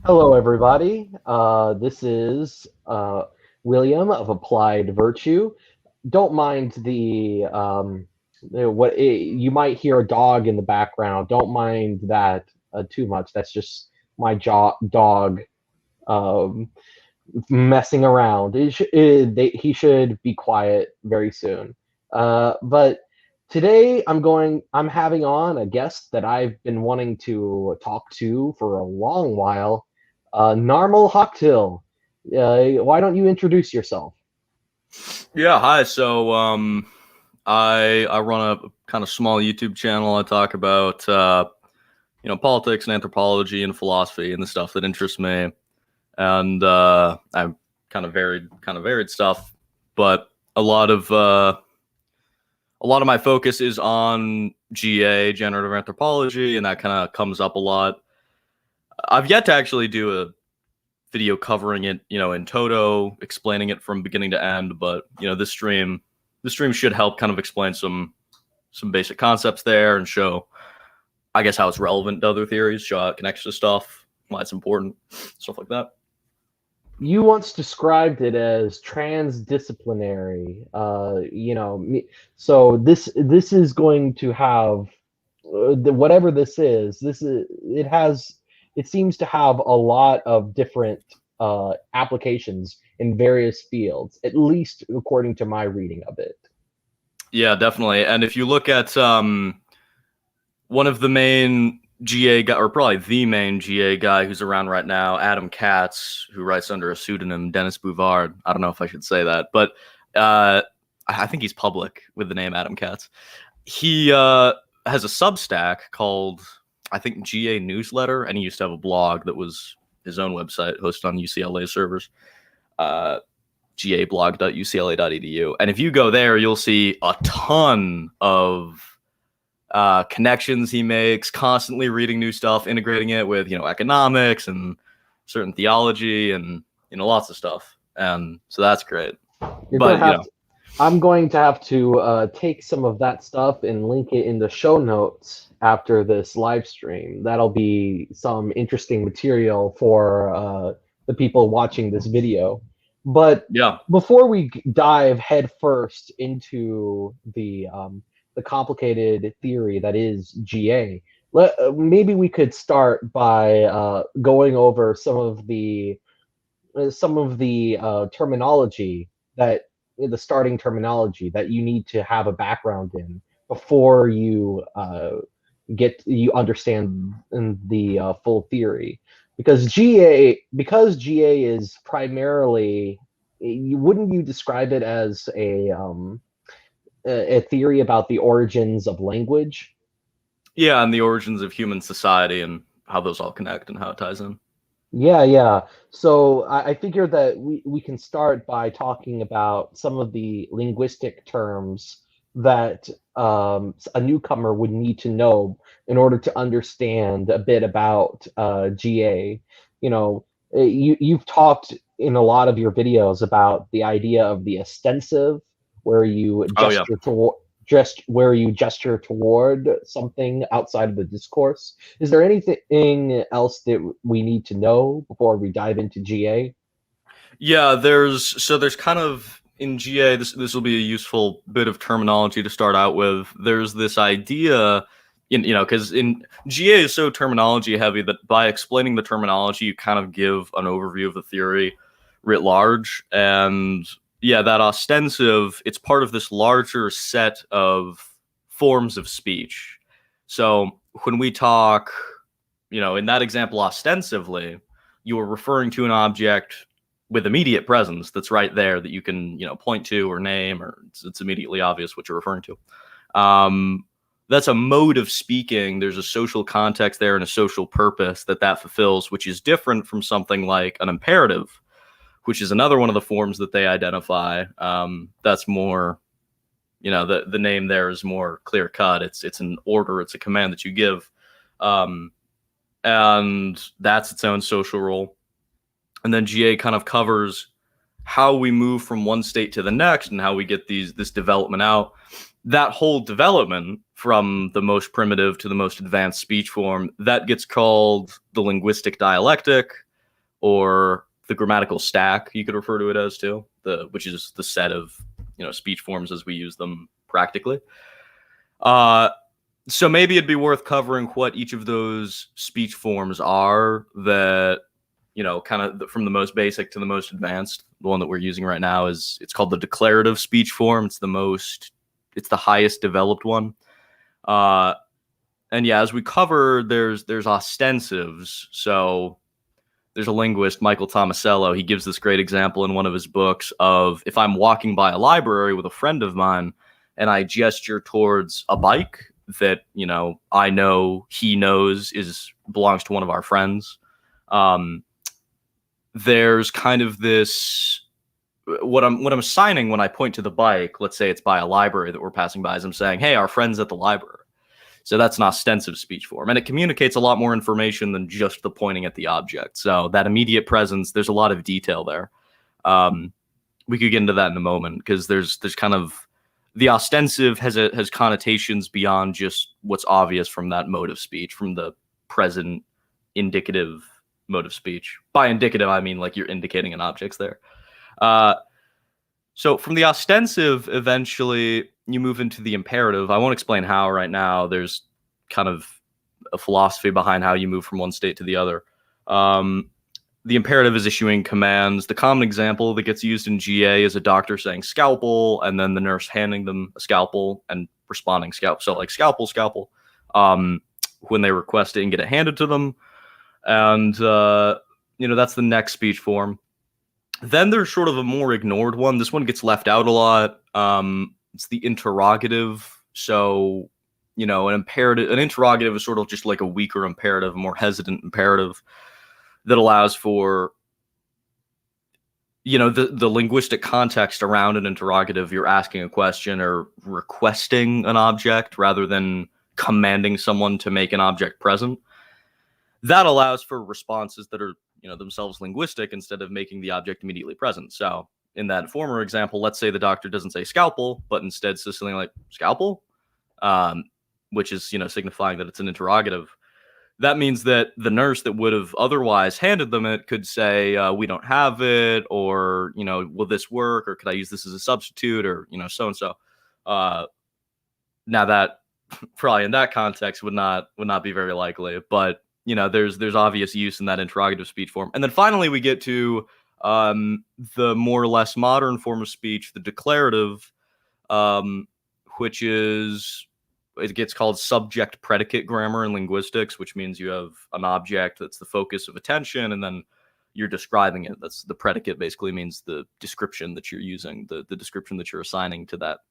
Hello, everybody. This is William of Applied Virtue. Don't mind you might hear a dog in the background. Don't mind that too much. That's just my dog um, messing around. He should be quiet very soon. But today I'm having on a guest that I've been wanting to talk to for a long while, narmyl-hoctyl. Why don't you introduce yourself? Yeah, hi. I run a kind of small YouTube channel. I talk about politics and anthropology and philosophy and the stuff that interests me, and I'm kind of varied stuff. But a lot of my focus is on GA, generative anthropology, and that kind of comes up a lot. I've yet to actually do a video covering it, in toto, explaining it from beginning to end. But this stream should help kind of explain some basic concepts there and show, I guess, how it's relevant to other theories, show how it connects to stuff, why it's important, stuff like that. You once described it as transdisciplinary. So this is going to have whatever this is. It seems to have a lot of different applications in various fields, at least according to my reading of it. Yeah, definitely. And if you look at one of the main GA guy, or probably the main GA guy who's around right now, Adam Katz, who writes under a pseudonym, Dennis Bouvard. I don't know if I should say that, but I think he's public with the name Adam Katz. He has a Substack called, I think, GA Newsletter, and he used to have a blog that was his own website hosted on UCLA servers, gablog.ucla.edu. And if you go there, you'll see a ton of connections he makes, constantly reading new stuff, integrating it with, economics and certain theology and, lots of stuff. And so that's great. I'm going to have to take some of that stuff and link it in the show notes after this live stream. That'll be some interesting material for the people watching this video. But yeah, before we dive headfirst into the complicated theory that is GA, maybe we could start by going over some of the terminology that the starting terminology that you need to have a background in before you understand the full theory, because GA is primarily, wouldn't you describe it as a theory about the origins of language? Yeah, and the origins of human society and how those all connect and how it ties in. Yeah. So I figure that we can start by talking about some of the linguistic terms that a newcomer would need to know in order to understand a bit about GA. You've talked in a lot of your videos about the idea of the ostensive, where you gesture toward something outside of the discourse. Is there anything else that we need to know before we dive into GA? Yeah, there's kind of, in GA, this will be a useful bit of terminology to start out with. There's this idea, because in GA is so terminology heavy that by explaining the terminology, you kind of give an overview of the theory writ large. And yeah, that ostensive, it's part of this larger set of forms of speech. So when we talk, in that example, ostensively, you are referring to an object with immediate presence that's right there that you can, point to or name, or it's immediately obvious what you're referring to. That's a mode of speaking. There's a social context there and a social purpose that fulfills, which is different from something like an imperative, which is another one of the forms that they identify. That's more, the name there is more clear cut. It's an order. It's a command that you give. And that's its own social role. And then GA kind of covers how we move from one state to the next and how we get this development out. That whole development from the most primitive to the most advanced speech form, that gets called the linguistic dialectic. or the grammatical stack, you could refer to it as too, which is the set of speech forms as we use them practically. So maybe it'd be worth covering what each of those speech forms are that, kind of from the most basic to the most advanced. The one that we're using right now it's called the declarative speech form. It's the highest developed one. And yeah, as we cover, there's ostensives. So there's a linguist, Michael Tomasello. He gives this great example in one of his books of if I'm walking by a library with a friend of mine and I gesture towards a bike that, I know he knows belongs to one of our friends. There's kind of this, what I'm assigning when I point to the bike, let's say it's by a library that we're passing by, as I'm saying, hey, our friend's at the library. So that's an ostensive speech form, and it communicates a lot more information than just the pointing at the object. So that immediate presence, there's a lot of detail there. We could get into that in a moment, because there's kind of the ostensive has connotations beyond just what's obvious from that mode of speech, from the present indicative mode of speech. By indicative, I mean like you're indicating an object's there. So from the ostensive, eventually you move into the imperative. I won't explain how right now. There's kind of a philosophy behind how you move from one state to the other. The imperative is issuing commands. The common example that gets used in GA is a doctor saying scalpel, and then the nurse handing them a scalpel and responding scalpel. So like scalpel, scalpel, when they request it and get it handed to them. And, that's the next speech form. Then there's sort of a more ignored one. This one gets left out a lot. It's the interrogative. So, an interrogative is sort of just like a weaker imperative, a more hesitant imperative that allows for, the linguistic context around an interrogative. You're asking a question or requesting an object rather than commanding someone to make an object present. That allows for responses that are, themselves linguistic instead of making the object immediately present. So in that former example, let's say the doctor doesn't say scalpel, but instead says something like scalpel, which is, signifying that it's an interrogative. That means that the nurse that would have otherwise handed them it could say, we don't have it, or, will this work? Or could I use this as a substitute, or, so-and-so. Now that probably in that context would not be very likely, but there's obvious use in that interrogative speech form. And then finally we get to the more or less modern form of speech, the declarative, which it gets called subject predicate grammar in linguistics, which means you have an object that's the focus of attention, and then you're describing it. That's the predicate, basically means the description that you're using, the description that you're assigning to that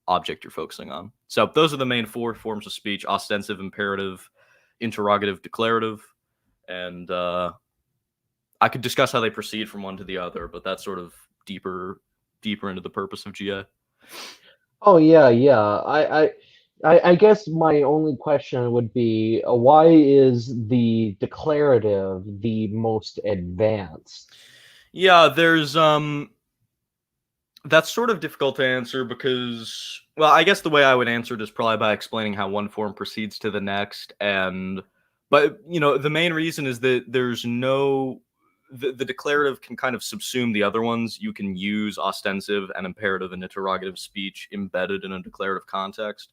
object you're focusing on. So those are the main four forms of speech: ostensive, imperative, interrogative, declarative. And I could discuss how they proceed from one to the other, but that's sort of deeper into the purpose of GA. Oh yeah. I guess my only question would be, why is the declarative the most advanced? Yeah, there's that's sort of difficult to answer because, well, I guess the way I would answer it is probably by explaining how one form proceeds to the next. But the main reason is that there's the declarative can kind of subsume the other ones. You can use ostensive and imperative and interrogative speech embedded in a declarative context.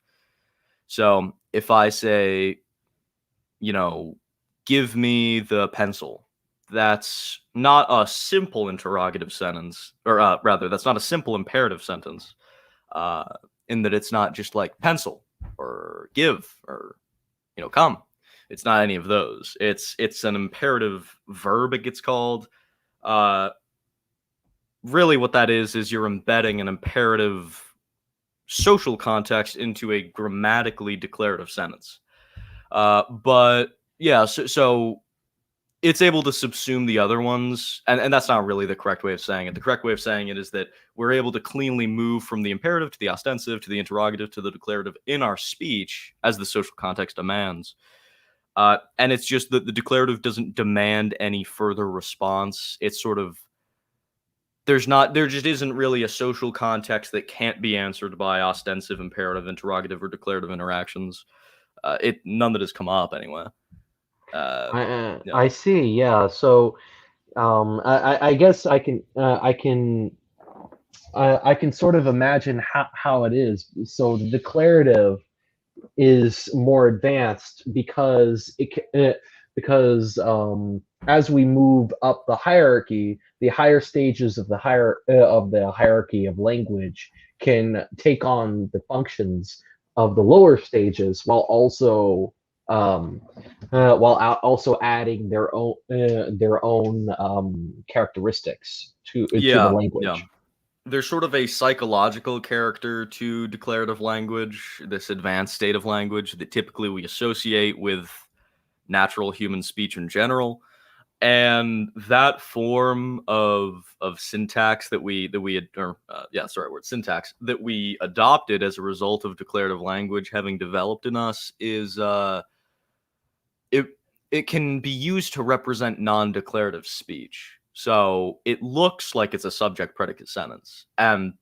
So if I say, give me the pencil, that's not a simple interrogative sentence, or rather, that's not a simple imperative sentence, in that it's not just like pencil or give or, come. It's not any of those. It's an imperative verb, it gets called. Really what that is you're embedding an imperative social context into a grammatically declarative sentence. But yeah, so it's able to subsume the other ones, and that's not really the correct way of saying it. The correct way of saying it is that we're able to cleanly move from the imperative to the ostensive to the interrogative to the declarative in our speech as the social context demands. And it's just that the declarative doesn't demand any further response. It's sort of, there just isn't really a social context that can't be answered by ostensive, imperative, interrogative, or declarative interactions. None that has come up anyway. I see. Yeah. So I guess I can sort of imagine how it is. So the declarative is more advanced because because as we move up the hierarchy, the higher stages of the hierarchy of language can take on the functions of the lower stages while also adding their own characteristics to the Yeah, yeah. language. There's sort of a psychological character to declarative language, this advanced state of language that typically we associate with natural human speech in general. And that form of syntax syntax that we adopted as a result of declarative language having developed in us is it it can be used to represent non-declarative speech. So it looks like it's a subject predicate sentence, and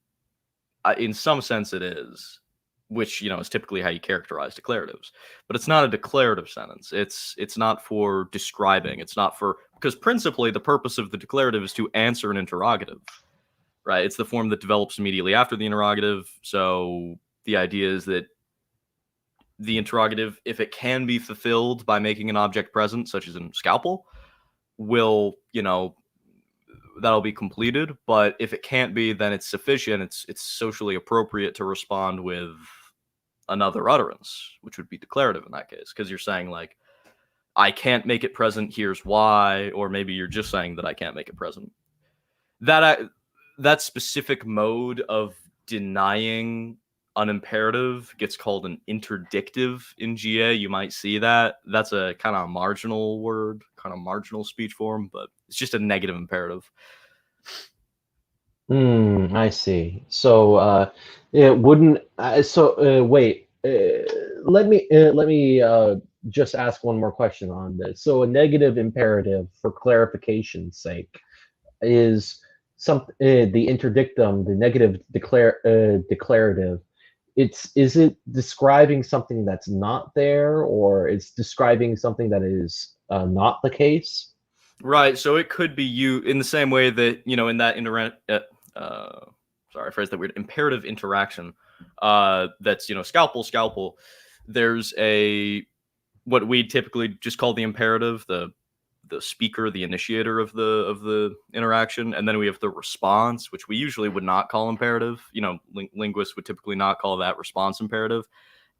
in some sense it is, which is typically how you characterize declaratives. But it's not a declarative sentence. It's not for describing. It's not for, because principally the purpose of the declarative is to answer an interrogative, right? It's the form that develops immediately after the interrogative. So the idea is that the interrogative, if it can be fulfilled by making an object present, such as in scalpel, will, that'll be completed. But if it can't be, then it's sufficient. It's socially appropriate to respond with another utterance, which would be declarative in that case, because you're saying like, I can't make it present, here's why, or maybe you're just saying that I can't make it present. That specific mode of denying an imperative gets called an interdictive in GA. You might see that. That's a kind of marginal word, kind of marginal speech form, but it's just a negative imperative. I see. So it wouldn't. Wait. Let me just ask one more question on this. So a negative imperative, for clarification's sake, is the interdictum, the negative declarative. Is it describing something that's not there, or it's describing something that is not the case? Right. So it could be you in the same way that, in that sorry, I phrased that weird, imperative interaction, that's, scalpel. There's what we typically just call the imperative, the speaker, the initiator of the interaction, and then we have the response, which we usually would not call imperative. Linguists would typically not call that response imperative.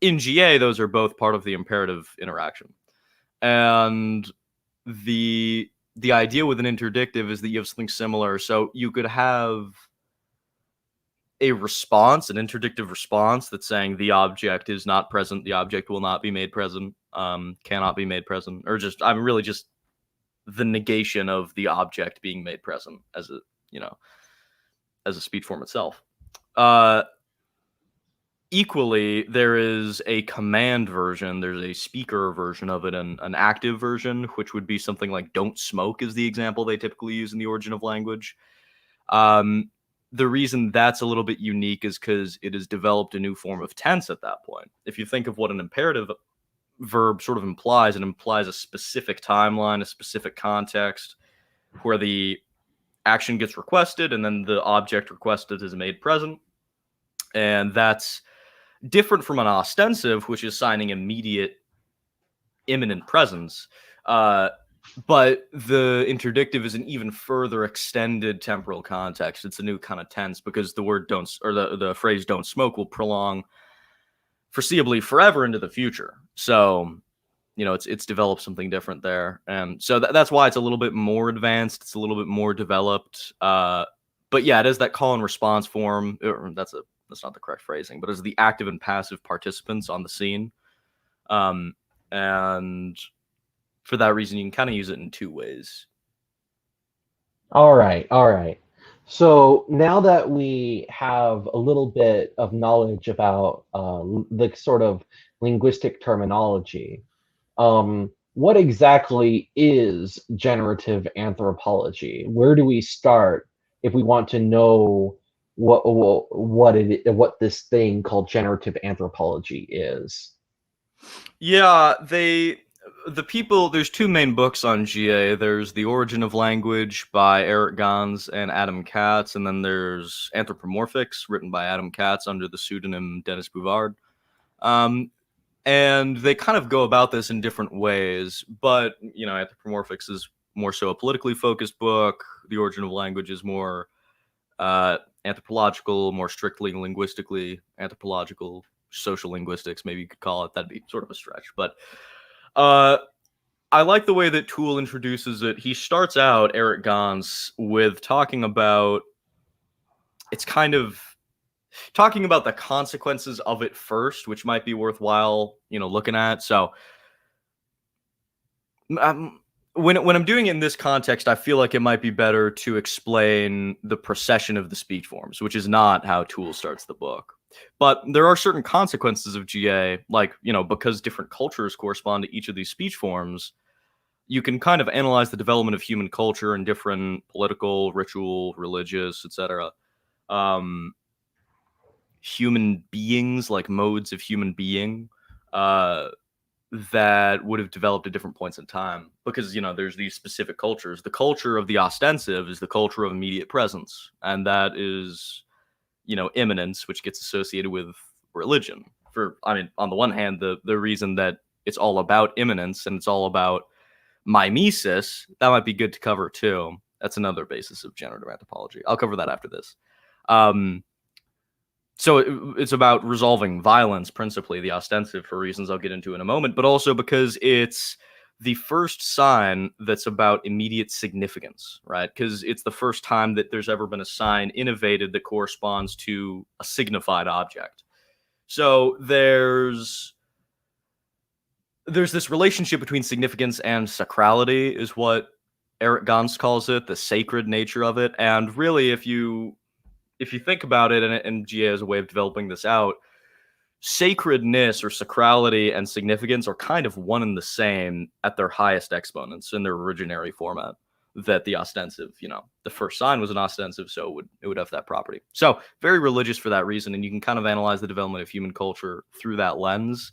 In GA, those are both part of the imperative interaction. And the idea with an interdictive is that you have something similar. So you could have a response, an interdictive response that's saying the object is not present, the object will not be made present, cannot be made present, or just the negation of the object being made present as a speech form itself. Equally, there is a command version, there's a speaker version of it, and an active version, which would be something like don't smoke is the example they typically use in the origin of language. The reason that's a little bit unique is because it has developed a new form of tense at that point. If you think of what an imperative verb sort of implies, it implies a specific timeline, a specific context where the action gets requested and then the object requested is made present. And that's different from an ostensive, which is signing immediate, imminent presence. But the interdictive is an even further extended temporal context. It's a new kind of tense because the word don't, or the phrase don't smoke will prolong foreseeably forever into the future. So, it's developed something different there. And so that's why it's a little bit more advanced. It's a little bit more developed. But yeah, it is that call and response form. That's not the correct phrasing, but it's the active and passive participants on the scene. And for that reason, you can kind of use it in two ways. All right, all right. So now that we have a little bit of knowledge about the sort of linguistic terminology, what exactly is generative anthropology? Where do we start if we want to know what this thing called generative anthropology is? Yeah, there's two main books on GA. There's The Origin of Language by Eric Gonz and Adam Katz, and then there's Anthropomorphics, written by Adam Katz under the pseudonym Dennis Bouvard. And they kind of go about this in different ways, but, Anthropomorphics is more so a politically focused book. The Origin of Language is more anthropological, more strictly linguistically anthropological, social linguistics, maybe you could call it. That'd be sort of a stretch, but I like the way that Toole introduces it. He starts out, Eric Gonz, with talking about the consequences of it first, which might be worthwhile, looking at. So when I'm doing it in this context, I feel like it might be better to explain the procession of the speech forms, which is not how Toole starts the book. But there are certain consequences of GA, like, because different cultures correspond to each of these speech forms, you can kind of analyze the development of human culture in different political, ritual, religious, etc. Human beings, like modes of human being, that would have developed at different points in time. Because, there's these specific cultures. The culture of the ostensive is the culture of immediate presence. And that is, immanence, which gets associated with religion. On the one hand, the reason that it's all about immanence and it's all about mimesis, that might be good to cover too. That's another basis of generative anthropology. I'll cover that after this. So it's about resolving violence, principally, the ostensive, for reasons I'll get into in a moment, but also because it's the first sign that's about immediate significance, right? Because it's the first time that there's ever been a sign innovated that corresponds to a signified object. So there's this relationship between significance and sacrality, is what Eric Gonz calls it, the sacred nature of it. And really, if you think about it, and GA has a way of developing this out, sacredness or sacrality and significance are kind of one and the same at their highest exponents in their originary format. That the ostensive, the first sign was an ostensive, so it would have that property. So very religious for that reason, and you can kind of analyze the development of human culture through that lens.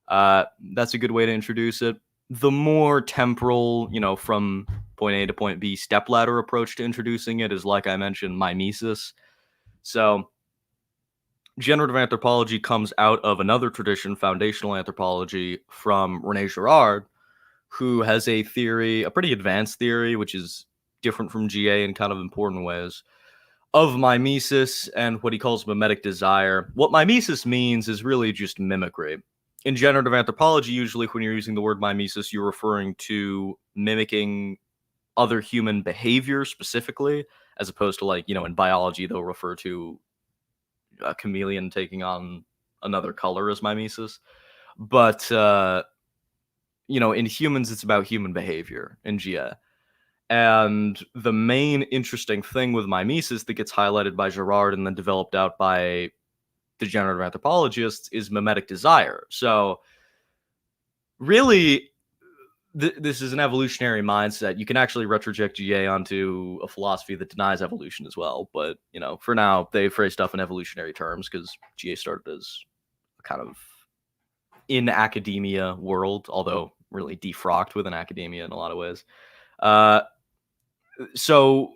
That's a good way to introduce it. The more temporal, from point A to point B, stepladder approach to introducing it is, like I mentioned, mimesis. So generative anthropology comes out of another tradition, foundational anthropology, from René Girard, who has a theory, a pretty advanced theory, which is different from GA in kind of important ways, of mimesis and what he calls mimetic desire. What mimesis means is really just mimicry. In generative anthropology, usually when you're using the word mimesis, you're referring to mimicking other human behavior specifically, as opposed to, like, in biology, they'll refer to a chameleon taking on another color as mimesis. But, in humans, it's about human behavior in GA. And the main interesting thing with mimesis that gets highlighted by Girard and then developed out by the generative anthropologists is mimetic desire. So really, this is an evolutionary mindset. You can actually retroject GA onto a philosophy that denies evolution as well. But, for now, they phrase stuff in evolutionary terms because GA started as a kind of in academia world, although really defrocked within academia in a lot of ways. So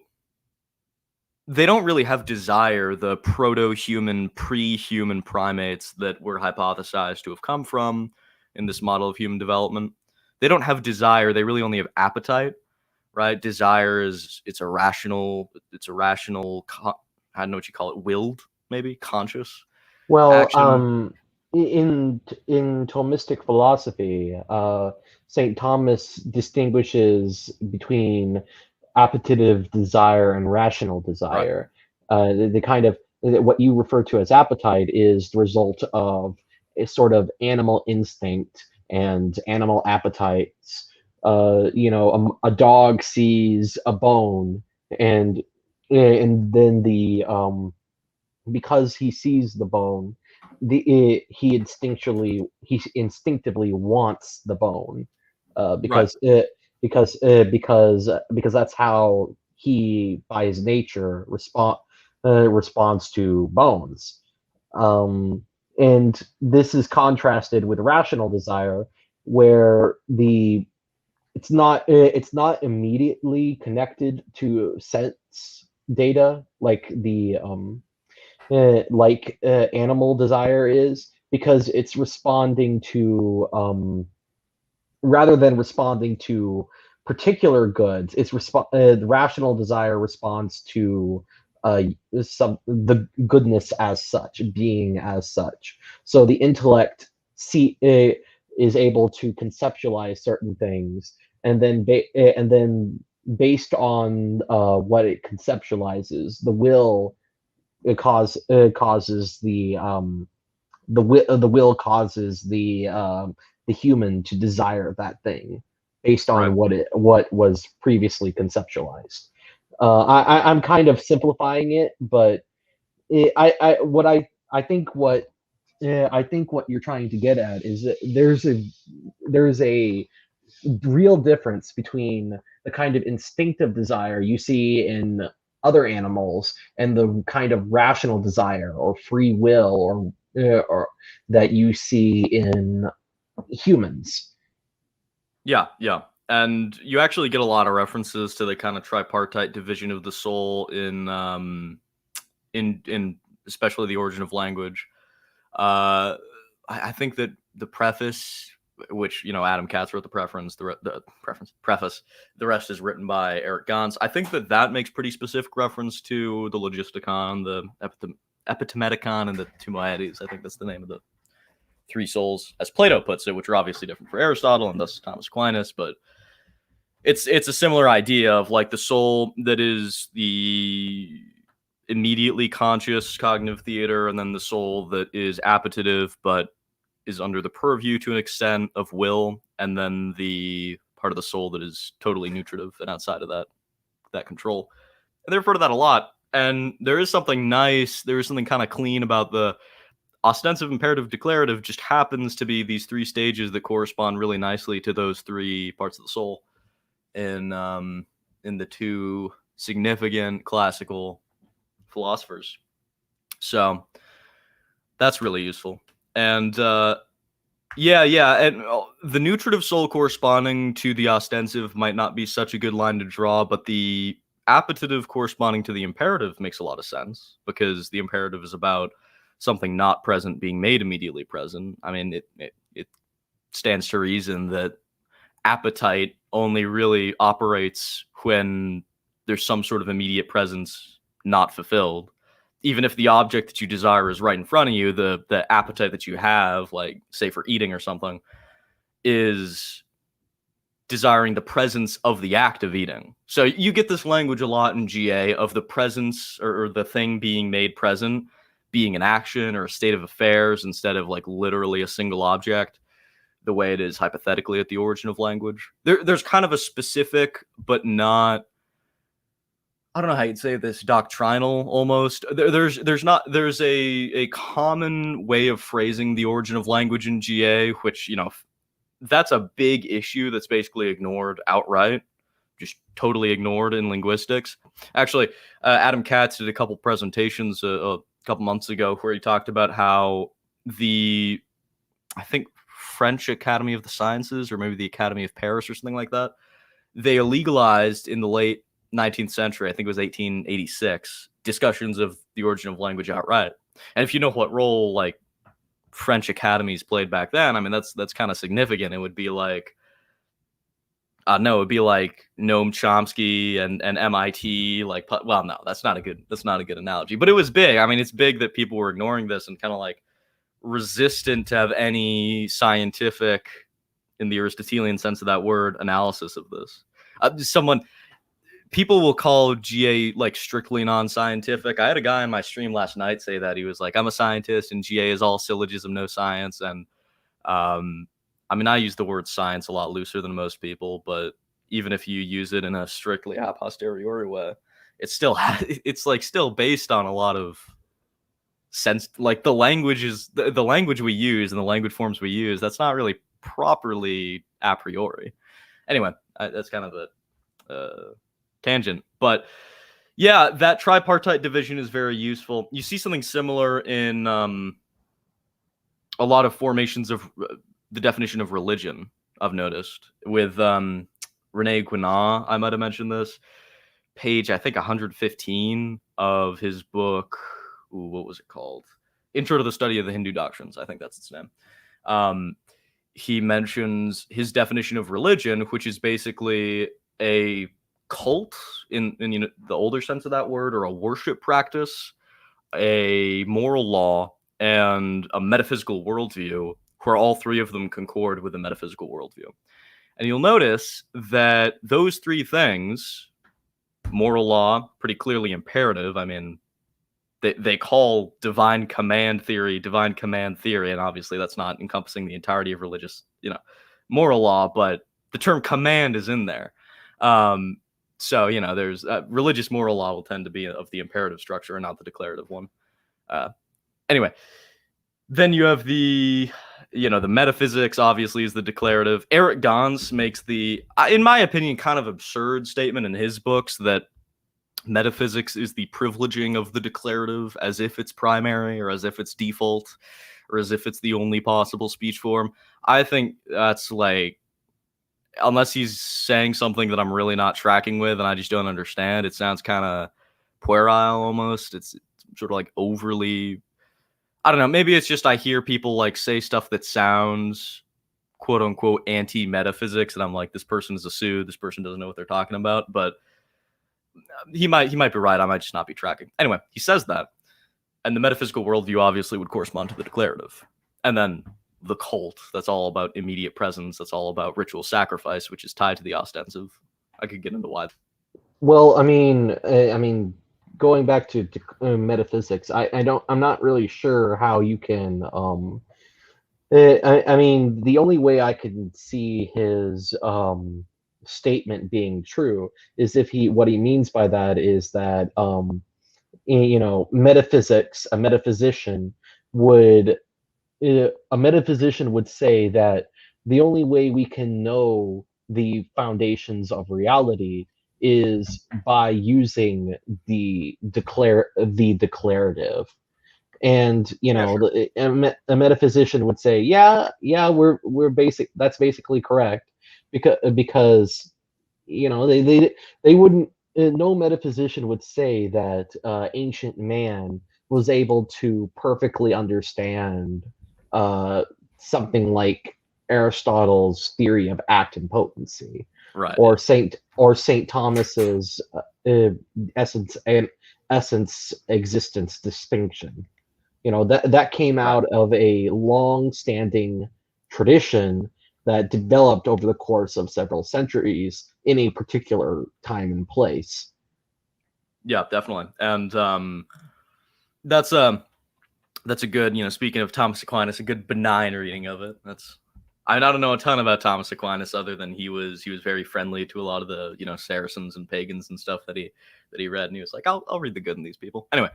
they don't really have desire, the proto-human, pre-human primates that were hypothesized to have come from in this model of human development. They don't have desire. They really only have appetite, right? Desire it's irrational. I don't know what you call it, willed, maybe, conscious. Well, action. in Thomistic philosophy, St. Thomas distinguishes between appetitive desire and rational desire. Right. The kind of what you refer to as appetite is the result of a sort of animal instinct and animal appetites. A dog sees a bone, and then because he sees the bone, he instinctively wants the bone, because right. because that's how he, by his nature, responds to bones. And this is contrasted with rational desire, where it's not immediately connected to sense data like the animal desire is, because it's responding to rather than responding to particular goods, the rational desire responds to the goodness as such, being as such. So the intellect is able to conceptualize certain things, and then based on what it conceptualizes, the will causes the will causes the human to desire that thing based on Right. what was previously conceptualized. I'm kind of simplifying it, but I think what you're trying to get at is that there's a real difference between the kind of instinctive desire you see in other animals and the kind of rational desire or free will or that you see in humans. Yeah, yeah. And you actually get a lot of references to the kind of tripartite division of the soul in especially the origin of language. I think that the preface, which Adam Katz wrote the preface, the rest is written by Eric Gonz. I think that makes pretty specific reference to the Logisticon, the Epitemedicon, and the Tumoedes. I think that's the name of the three souls, as Plato puts it, which are obviously different for Aristotle and thus Thomas Aquinas, but it's a similar idea of like the soul that is the immediately conscious cognitive theater, and then the soul that is appetitive but is under the purview to an extent of will, and then the part of the soul that is totally nutritive and outside of that control. And they refer to that a lot. And there is something nice, there is something kind of clean about the ostensive, imperative, declarative. Just happens to be these three stages that correspond really nicely to those three parts of the soul in the two significant classical philosophers. So that's really useful. And yeah, and the nutritive soul corresponding to the ostensive might not be such a good line to draw, but the appetitive corresponding to the imperative makes a lot of sense, because the imperative is about something not present being made immediately present. I mean, it stands to reason that appetite only really operates when there's some sort of immediate presence not fulfilled. Even if the object that you desire is right in front of you, the appetite that you have, like say for eating or something, is desiring the presence of the act of eating. So you get this language a lot in GA of the presence or the thing being made present being an action or a state of affairs instead of like literally a single object, the way it is hypothetically at the origin of language. There's kind of a specific, but not, I don't know how you'd say this, doctrinal almost. There's a common way of phrasing the origin of language in GA, which, that's a big issue that's basically ignored outright, just totally ignored in linguistics. Actually, Adam Katz did a couple presentations a couple months ago where he talked about how I think French Academy of the Sciences, or maybe the Academy of Paris or something like that, they illegalized in the late 19th century, I think it was 1886, discussions of the origin of language outright. And if you know what role like French academies played back then, I mean that's kind of significant. It would be like it'd be like Noam Chomsky and MIT, like, well, no, that's not a good analogy, but it was big. I mean, it's big that people were ignoring this and kind of like resistant to have any scientific, in the Aristotelian sense of that word, analysis of this. People will call GA like strictly non-scientific. I had a guy on my stream last night say that. He was like, I'm a scientist and GA is all syllogism, no science. And I mean, I use the word science a lot looser than most people, but even if you use it in a strictly a posteriori way, it's still based on a lot of sense. Like the language is the language we use and the language forms we use, that's not really properly a priori. Anyway, that's kind of a tangent, but yeah, that tripartite division is very useful. You see something similar in a lot of formations of the definition of religion, I've noticed. With Rene Guénon, I might have mentioned this, page, I think, 115 of his book, what was it called? Intro to the Study of the Hindu Doctrines, I think that's its name. He mentions his definition of religion, which is basically a cult in the older sense of that word, or a worship practice, a moral law, and a metaphysical worldview, where all three of them concord with a metaphysical worldview. And you'll notice that those three things, moral law, pretty clearly imperative. I mean, they call divine command theory, and obviously that's not encompassing the entirety of religious, moral law, but the term command is in there. So, there's religious moral law will tend to be of the imperative structure and not the declarative one. Anyway, then you have the metaphysics, obviously, is the declarative. Eric Gonz makes the, in my opinion, kind of absurd statement in his books that metaphysics is the privileging of the declarative as if it's primary, or as if it's default, or as if it's the only possible speech form. I think that's like, unless he's saying something that I'm really not tracking with and I just don't understand, it sounds kind of puerile almost. It's sort of like overly, I don't know, maybe it's just I hear people like say stuff that sounds quote unquote anti-metaphysics, and I'm like, this person is a Sioux, this person doesn't know what they're talking about. But he might be right, I might just not be tracking. Anyway, he says that, and the metaphysical worldview obviously would correspond to the declarative. And then the cult, that's all about immediate presence, that's all about ritual sacrifice, which is tied to the ostensive. I could get into why. Well, I mean, going back to metaphysics, I'm not really sure how you can. I mean, the only way I can see his statement being true is if what he means by that is that metaphysics, a metaphysician would say that the only way we can know the foundations of reality is by using the declarative. And Sure. a metaphysician would say, yeah, we're basic. That's basically correct, because they wouldn't. No metaphysician would say that ancient man was able to perfectly understand something like Aristotle's theory of act and potency, Right. or Saint Thomas's essence existence distinction. That came Right. out of a long-standing tradition that developed over the course of several centuries in a particular time and place. Yeah, definitely. And that's a good, speaking of Thomas Aquinas, a good benign reading of it. I don't know a ton about Thomas Aquinas other than he was very friendly to a lot of the Saracens and pagans and stuff that he read, and he was like, I'll read the good in these people. Anyway,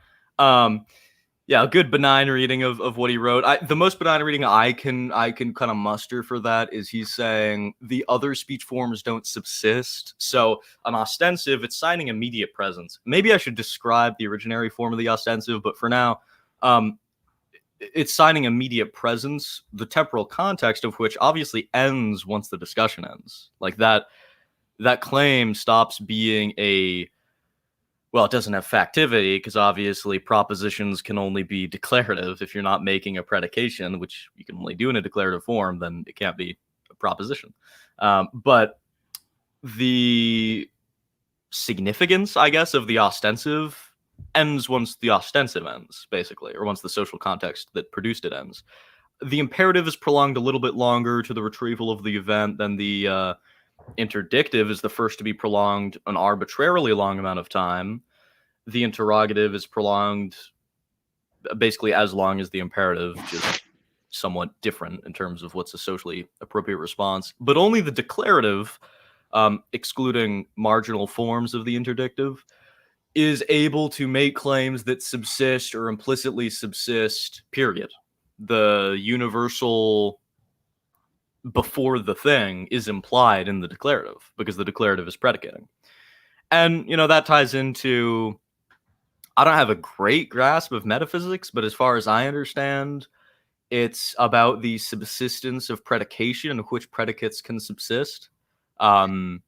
yeah, a good benign reading of what he wrote. The most benign reading I can kind of muster for that is he's saying the other speech forms don't subsist. So an ostensive, it's signing immediate presence. Maybe I should describe the originary form of the ostensive, but for now, it's signing immediate presence, the temporal context of which obviously ends once the discussion ends. Like that claim stops being it doesn't have factivity, because obviously propositions can only be declarative. If you're not making a predication, which you can only do in a declarative form, then it can't be a proposition. But the significance, I guess, of the ostensive ends once the ostensive ends, basically, or once the social context that produced it ends. The imperative is prolonged a little bit longer to the retrieval of the event than the interdictive is the first to be prolonged an arbitrarily long amount of time. The interrogative is prolonged basically as long as the imperative, just somewhat different in terms of what's a socially appropriate response. But only the declarative, excluding marginal forms of the interdictive, is able to make claims that subsist or implicitly subsist, period. The universal before the thing is implied in the declarative because the declarative is predicating. And, that ties into, I don't have a great grasp of metaphysics, but as far as I understand, it's about the subsistence of predication and which predicates can subsist and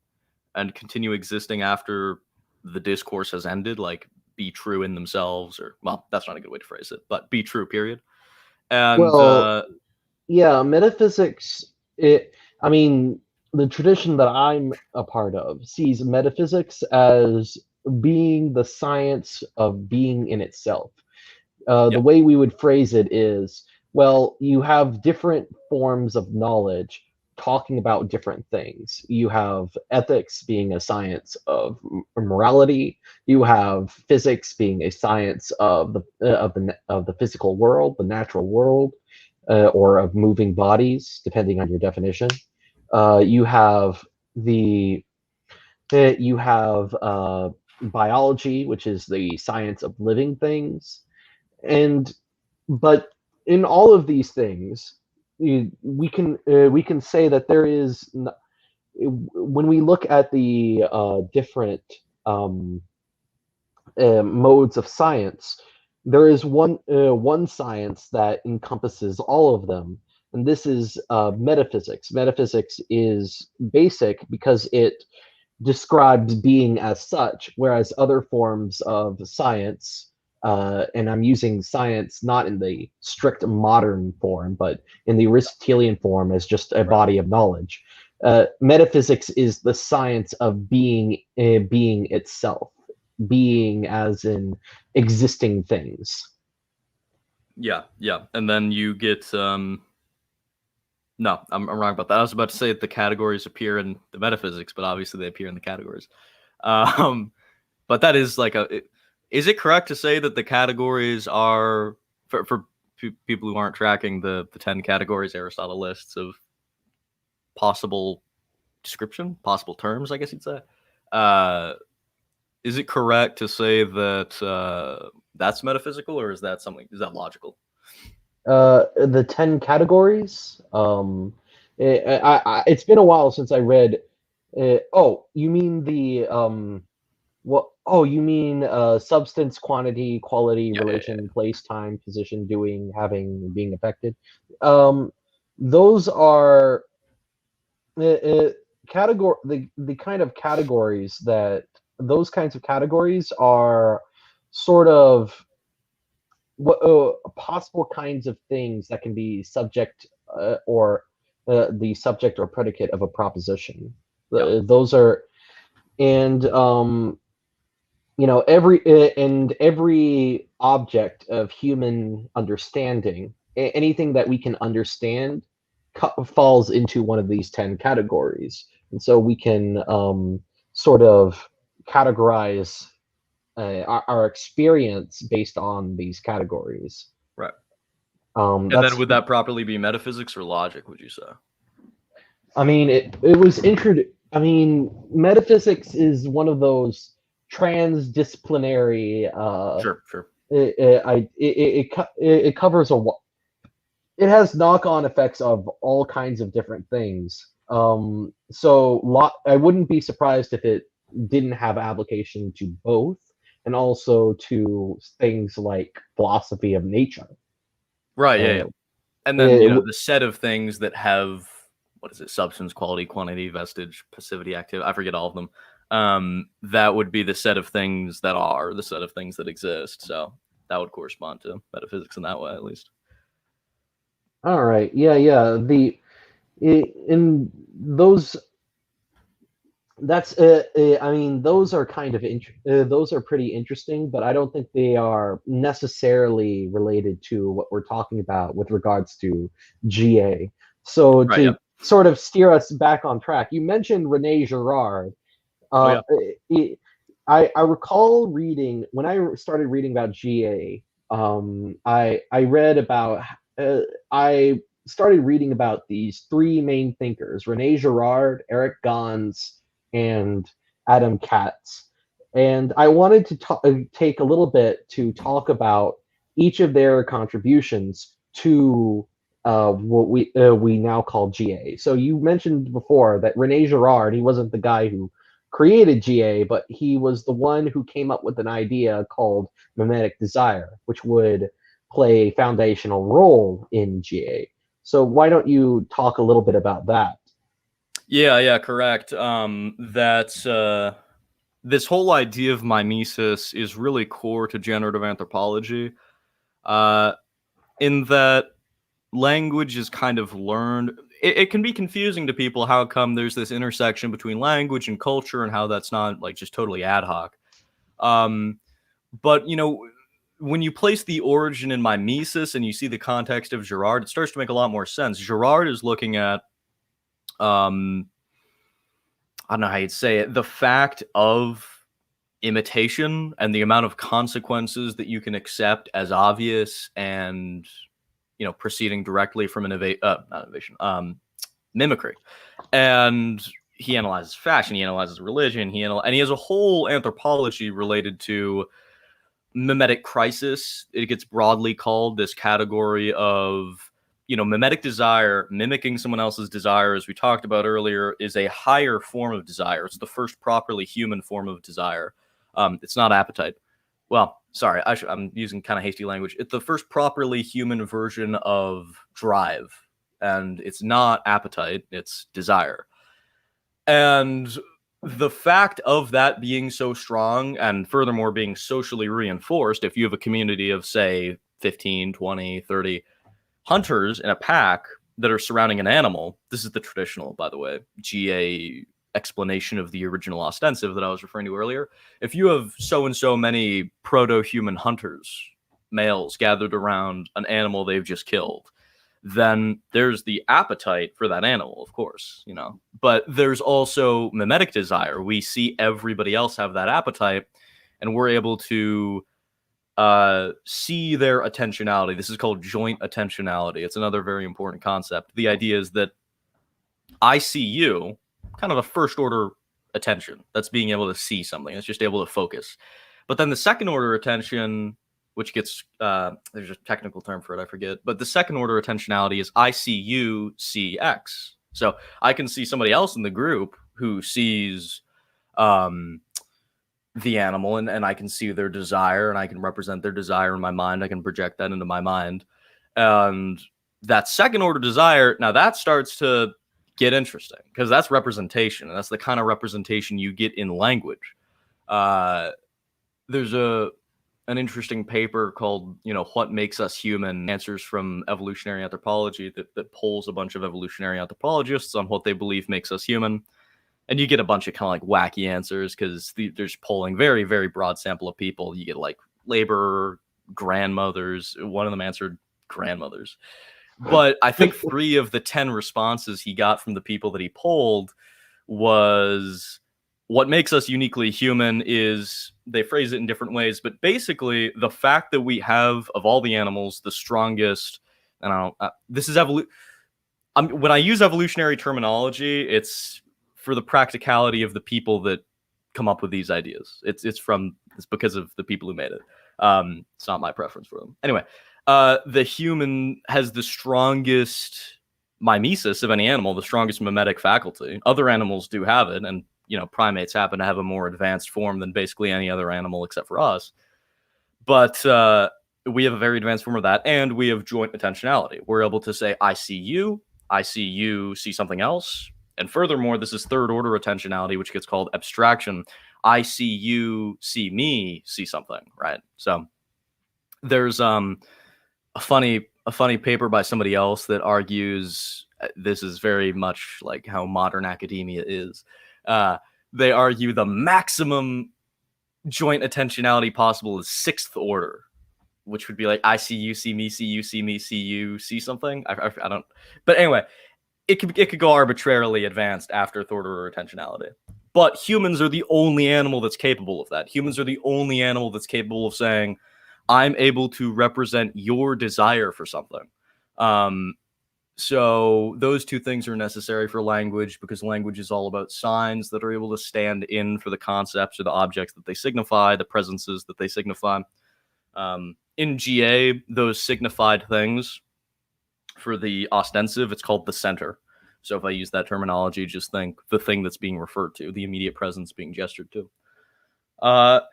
continue existing after the discourse has ended, like be true in themselves, or, well, that's not a good way to phrase it, but be true, period. And Well, yeah, metaphysics, I mean, the tradition that I'm a part of sees metaphysics as being the science of being in itself. yeah, The way we would phrase it is, well, you have different forms of knowledge talking about different things. You have ethics being a science of morality. You have physics being a science of the physical world, the natural world, or of moving bodies, depending on your definition. You have the you have biology, which is the science of living things, and but in all of these things, we can say that there is when we look at the different um, modes of science, there is one science that encompasses all of them, and this is metaphysics. Metaphysics is basic because it describes being as such, whereas other forms of science, and I'm using science not in the strict modern form, but in the Aristotelian form as just a body of knowledge. Metaphysics is the science of being itself, being as in existing things. yeah, yeah. And then you get no, I'm wrong about that. I was about to say that the categories appear in the metaphysics, but obviously they appear in the categories. Um, but that is like is it correct to say that the categories are for people who aren't tracking the 10 categories Aristotle lists of possible description, possible terms, I guess you'd say. Is it correct to say that that's metaphysical, or is that logical? The 10 categories. It's been a while since I read. Oh, you mean the what? Oh, you mean substance, quantity, quality, Yeah, yeah, relation, place, time, position, doing, having, being affected. Um, those are category. The kind of categories that those kinds of categories are sort of what possible kinds of things that can be subject or the subject or predicate of a proposition. yeah, Those are, and every object of human understanding, anything that we can understand, falls into one of these 10 categories, and so we can sort of categorize our experience based on these categories. right. And then That's, would that properly be metaphysics or logic, would you say? I mean, it was introduced. I mean, metaphysics is one of those transdisciplinary. Sure, sure. It covers it has knock-on effects of all kinds of different things. I wouldn't be surprised if it didn't have application to both, and also to things like philosophy of nature. Right, yeah, Uh, yeah. And then, it, the set of things that have, what is it, substance, quality, quantity, vestige, passivity, activity, I forget all of them. That would be the set of things that are the set of things that exist. So that would correspond to metaphysics in that way, at least. all right, yeah, yeah. In those that's I mean, those are kind of those are pretty interesting, but I don't think they are necessarily related to what we're talking about with regards to GA. So Right, yeah. to sort of steer us back on track, you mentioned Rene Girard. Oh, yeah. um, I recall reading when I started reading about GA. I read about I started reading about these three main thinkers: Rene Girard, Eric Gonz, and Adam Katz. And I wanted to take a little bit to talk about each of their contributions to what we now call GA. So you mentioned before that Rene Girard, he wasn't the guy who created GA, but he was the one who came up with an idea called mimetic desire, which would play a foundational role in GA. So why don't you talk a little bit about that? Yeah, correct. That's this whole idea of mimesis is really core to generative anthropology, in that language is kind of learned. It can be confusing to people how come there's this intersection between language and culture and how that's not like just totally ad hoc. But when you place the origin in mimesis and you see the context of Girard, it starts to make a lot more sense. Girard is looking at I don't know how you'd say it, the fact of imitation and the amount of consequences that you can accept as obvious and proceeding directly from not innovation, mimicry. And he analyzes fashion, he analyzes religion, and he has a whole anthropology related to mimetic crisis. It gets broadly called this category of mimetic desire. Mimicking someone else's desire, as we talked about earlier, is a higher form of desire. It's the first properly human form of desire. It's not appetite. Well, sorry, I'm using kind of hasty language. It's the first properly human version of drive, and it's not appetite, it's desire. And the fact of that being so strong, and furthermore being socially reinforced, if you have a community of, say, 15, 20, 30 hunters in a pack that are surrounding an animal, this is the traditional, by the way, GA explanation of the original ostensive that I was referring to earlier. If you have so and so many proto-human hunters, males, gathered around an animal they've just killed, then there's the appetite for that animal, of course, but there's also mimetic desire. We see everybody else have that appetite, and we're able to see their attentionality. This is called joint attentionality. It's another very important concept. The idea is that I see you, kind of a first order attention. That's being able to see something. It's just able to focus. But then the second order attention, which gets, there's a technical term for it, I forget. But the second order attentionality is I see you, see X. So I can see somebody else in the group who sees the animal, and I can see their desire, and I can represent their desire in my mind. I can project that into my mind. And that second order desire, now that starts to get interesting, because that's representation, and that's the kind of representation you get in language. There's an interesting paper called What Makes Us Human, Answers from Evolutionary Anthropology, that polls a bunch of evolutionary anthropologists on what they believe makes us human. And you get a bunch of kind of like wacky answers, because there's polling very, very broad sample of people. You get like labor grandmothers. One of them answered grandmothers. But I think 3 of the 10 responses he got from the people that he polled was, what makes us uniquely human is, they phrase it in different ways, but basically the fact that we have, of all the animals, the strongest, and I don't, this is when I use evolutionary terminology, it's for the practicality of the people that come up with these ideas. It's because of the people who made it. It's not my preference for them. Anyway, the human has the strongest mimesis of any animal, the strongest mimetic faculty. Other animals do have it, and primates happen to have a more advanced form than basically any other animal except for us. But we have a very advanced form of that, and we have joint attentionality. We're able to say, I see you, see something else. And furthermore, this is third order attentionality, which gets called abstraction. I see you, see me, see something, right? So there's a funny paper by somebody else that argues, this is very much like how modern academia is. They argue the maximum joint attentionality possible is 6th order, which would be like, I see you, see me, see you, see me, see you, see something. I don't, but anyway, it could go arbitrarily advanced after third order attentionality. But humans are the only animal that's capable of that. Humans are the only animal that's capable of saying, I'm able to represent your desire for something. So those 2 things are necessary for language, because language is all about signs that are able to stand in for the concepts or the objects that they signify, the presences that they signify. In GA, those signified things, for the ostensive, it's called the center. So if I use that terminology, just think the thing that's being referred to, the immediate presence being gestured to.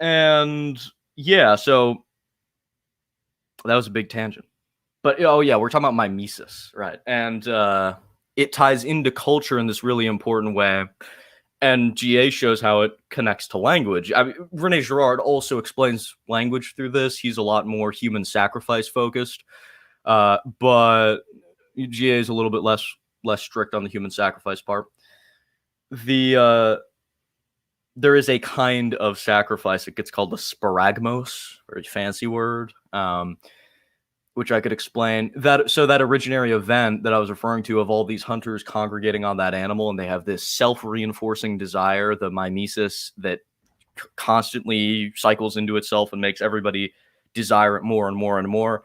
And yeah, so That was a big tangent. But oh yeah, we're talking about mimesis, right? And it ties into culture in this really important way. And GA shows how it connects to language. I mean, Rene Girard also explains language through this. He's a lot more human sacrifice focused, but GA is a little bit less strict on the human sacrifice part. There is a kind of sacrifice. It gets called the sparagmos, very fancy word, which I could explain. That originary event that I was referring to of all these hunters congregating on that animal, and they have this self-reinforcing desire, the mimesis, that constantly cycles into itself and makes everybody desire it more and more and more.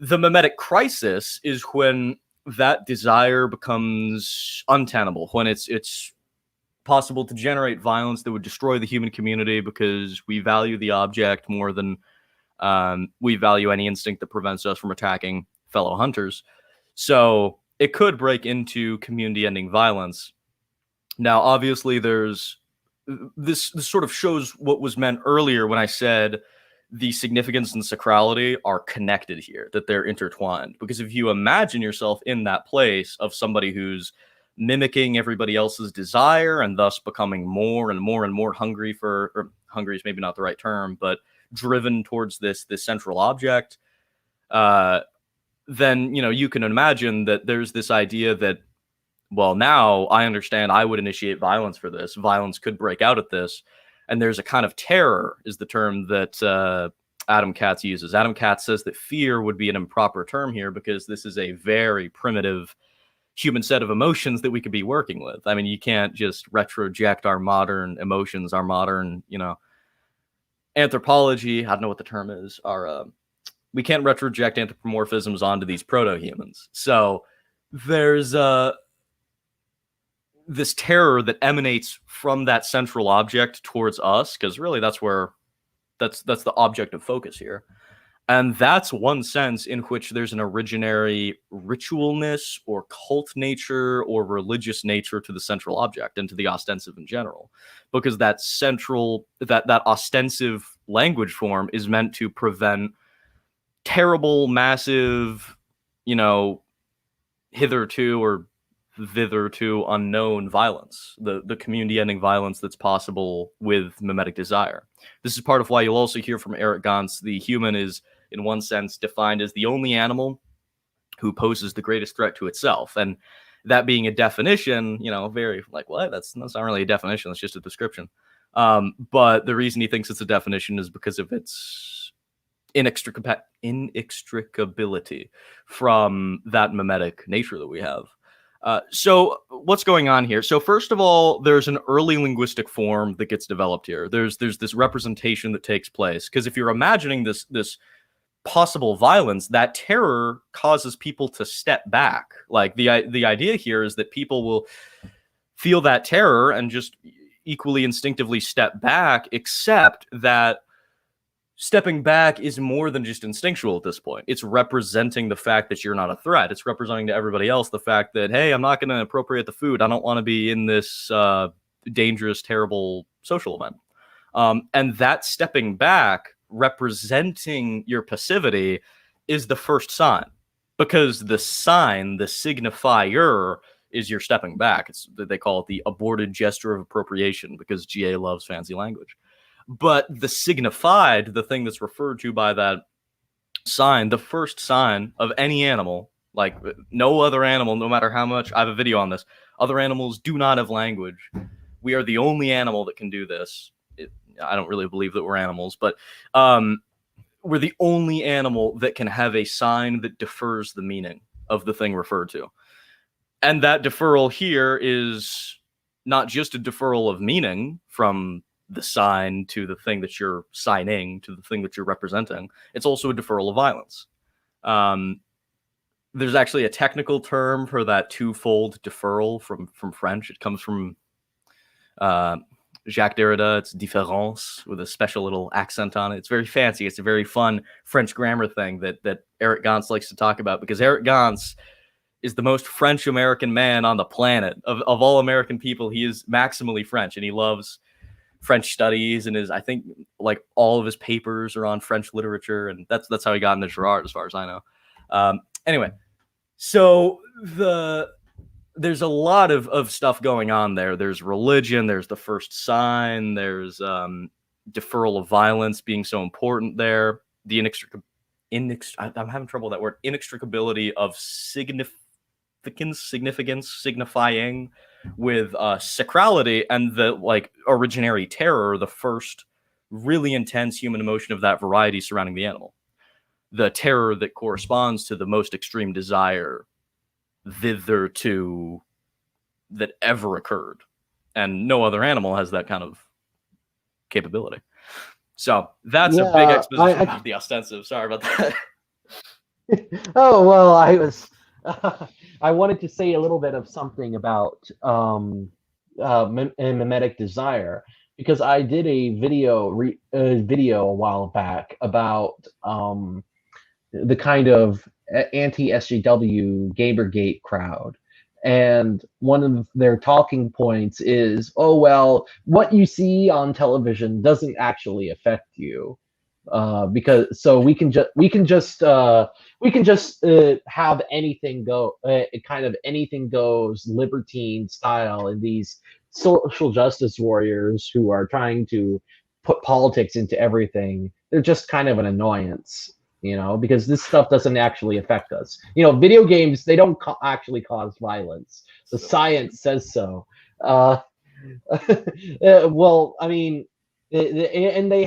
The mimetic crisis is when that desire becomes untenable, when it's possible to generate violence that would destroy the human community because we value the object more than we value any instinct that prevents us from attacking fellow hunters. So it could break into community-ending violence. Now, obviously, there's this sort of shows what was meant earlier when I said the significance and sacrality are connected here, that they're intertwined. Because if you imagine yourself in that place of somebody who's mimicking everybody else's desire and thus becoming more and more and more hungry for, or hungry is maybe not the right term, but driven towards this central object, then, you know, you can imagine that there's this idea that, well, now I understand I would initiate violence for this. Violence could break out at this. And there's a kind of terror is the term that Adam Katz uses. Adam Katz says that fear would be an improper term here because this is a very primitive human set of emotions that we could be working with. I mean, you can't just retroject our modern emotions, our modern, you know, anthropology. I don't know what the term is. We can't retroject anthropomorphisms onto these proto-humans. So there's this terror that emanates from that central object towards us, because really that's the object of focus here. And that's one sense in which there's an originary ritualness or cult nature or religious nature to the central object and to the ostensive in general, because that ostensive language form is meant to prevent terrible, massive, you know, hitherto or thitherto unknown violence, the community-ending violence that's possible with mimetic desire. This is part of why you'll also hear from Eric Gonz, the human is, in one sense, defined as the only animal who poses the greatest threat to itself. And that being a definition, you know, very like, what? That's not really a definition. It's just a description. But the reason he thinks it's a definition is because of its inextricability from that mimetic nature that we have. So what's going on here? So first of all, there's an early linguistic form that gets developed here. There's this representation that takes place, because if you're imagining this possible violence, that terror causes people to step back. Like the idea here is that people will feel that terror and just equally instinctively step back, except that stepping back is more than just instinctual at this point. It's representing the fact that you're not a threat. It's representing to everybody else the fact that, hey, I'm not going to appropriate the food. I don't want to be in this dangerous, terrible social event. And that stepping back, representing your passivity, is the first sign, because the sign, the signifier, is you're stepping back. They call it the aborted gesture of appropriation, because GA loves fancy language. But the signified, the thing that's referred to by that sign, the first sign of any animal, like no other animal, no matter how much, I have a video on this, other animals do not have language. We are the only animal that can do this. I don't really believe that we're animals, but we're the only animal that can have a sign that defers the meaning of the thing referred to. And that deferral here is not just a deferral of meaning from the sign to the thing that you're signing to the thing that you're representing. It's also a deferral of violence. There's actually a technical term for that twofold deferral from French. It comes from Jacques Derrida. It's différence with a special little accent on it. It's very fancy. It's a very fun French grammar thing that Eric Gonz likes to talk about, because Eric Gonz is the most French-American man on the planet. Of all American people, he is maximally French, and he loves French studies, and I think like all of his papers are on French literature, and that's how he got into Girard, as far as I know. Anyway, so there's a lot of stuff going on there. There's religion, there's the first sign, there's deferral of violence being so important there, the I'm having trouble with that word, inextricability of significance, signifying with sacrality, and the like originary terror, the first really intense human emotion of that variety surrounding the animal. The terror that corresponds to the most extreme desire thitherto that ever occurred. And no other animal has that kind of capability. So that's a big exposition of the ostensive. Sorry about that. Oh, well, I wanted to say a little bit of something about mimetic desire, because I did a video a while back about the kind of anti-SJW Gamergate crowd. And one of their talking points is, oh, well, what you see on television doesn't actually affect you. Because so we can just have anything go, kind of anything goes libertine style, in these social justice warriors who are trying to put politics into everything. They're just kind of an annoyance, because this stuff doesn't actually affect us. Video games, they don't actually cause violence. The science says so. Well, I mean, and they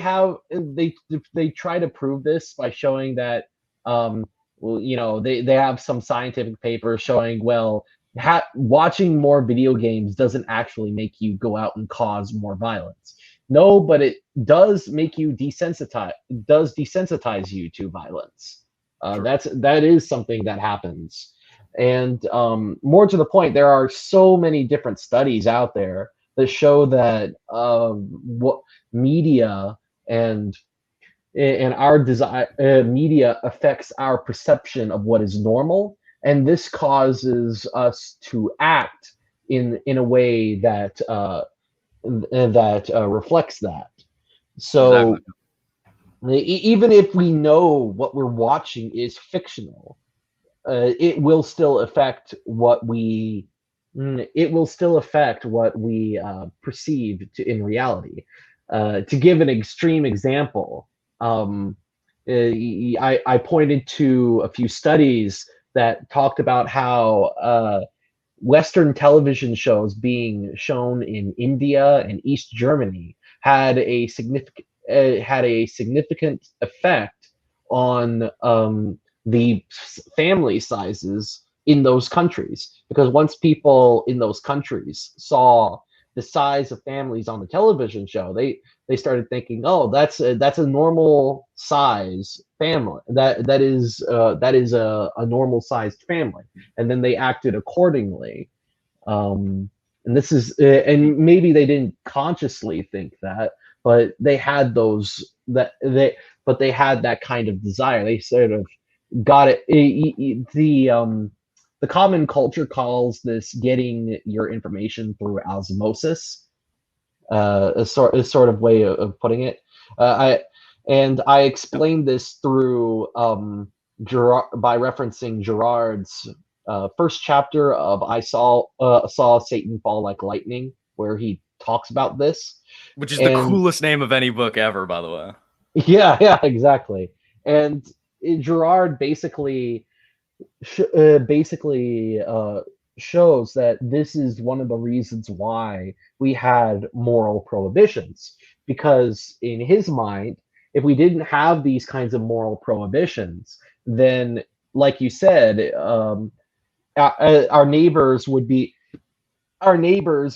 try to prove this by showing that they have some scientific papers showing, well, watching more video games doesn't actually make you go out and cause more violence. No, but it does make you desensitize you to violence. Sure. That is something that happens. And more to the point, there are so many different studies out there that show that what media and our desire, media affects our perception of what is normal, and this causes us to act in a way that reflects that. So exactly. Even if we know what we're watching is fictional, it will still affect what we perceive in reality. To give an extreme example, I pointed to a few studies that talked about how Western television shows being shown in India and East Germany had a significant effect on the family sizes in those countries, because once people in those countries saw the size of families on the television show, they started thinking, oh, that's a normal size family, that is a normal sized family, and then they acted accordingly. And this is and maybe they didn't consciously think that, but they had they had that kind of desire. They sort of got it. The common culture calls this getting your information through osmosis, a sort of way of putting it. I explained this through by referencing Girard's first chapter of I saw Satan Fall Like Lightning, where he talks about this. Which is the coolest name of any book ever, by the way. Yeah, exactly. And Girard basically shows that this is one of the reasons why we had moral prohibitions, because in his mind, if we didn't have these kinds of moral prohibitions, then, like you said, our neighbors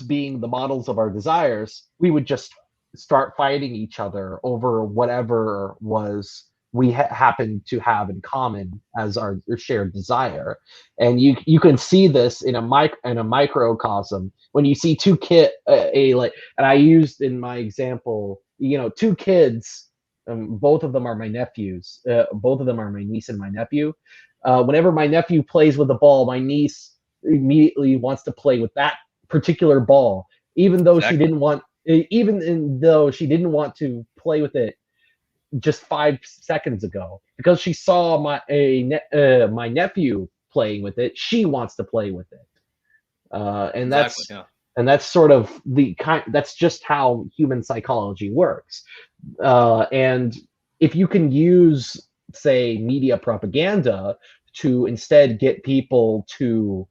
being the models of our desires, we would just start fighting each other over whatever was we happen to have in common as our shared desire. And you can see this in a microcosm when you see two and I used in my example, two kids, both of them are my nephews, both of them are my niece and my nephew. Whenever my nephew plays with the ball, my niece immediately wants to play with that particular ball, even though she didn't want though she didn't want to play with it just 5 seconds ago, because she saw my nephew playing with it, she wants to play with it. And Exactly. Yeah. that's sort of that's just how human psychology works. And if you can use, say, media propaganda to instead get people to,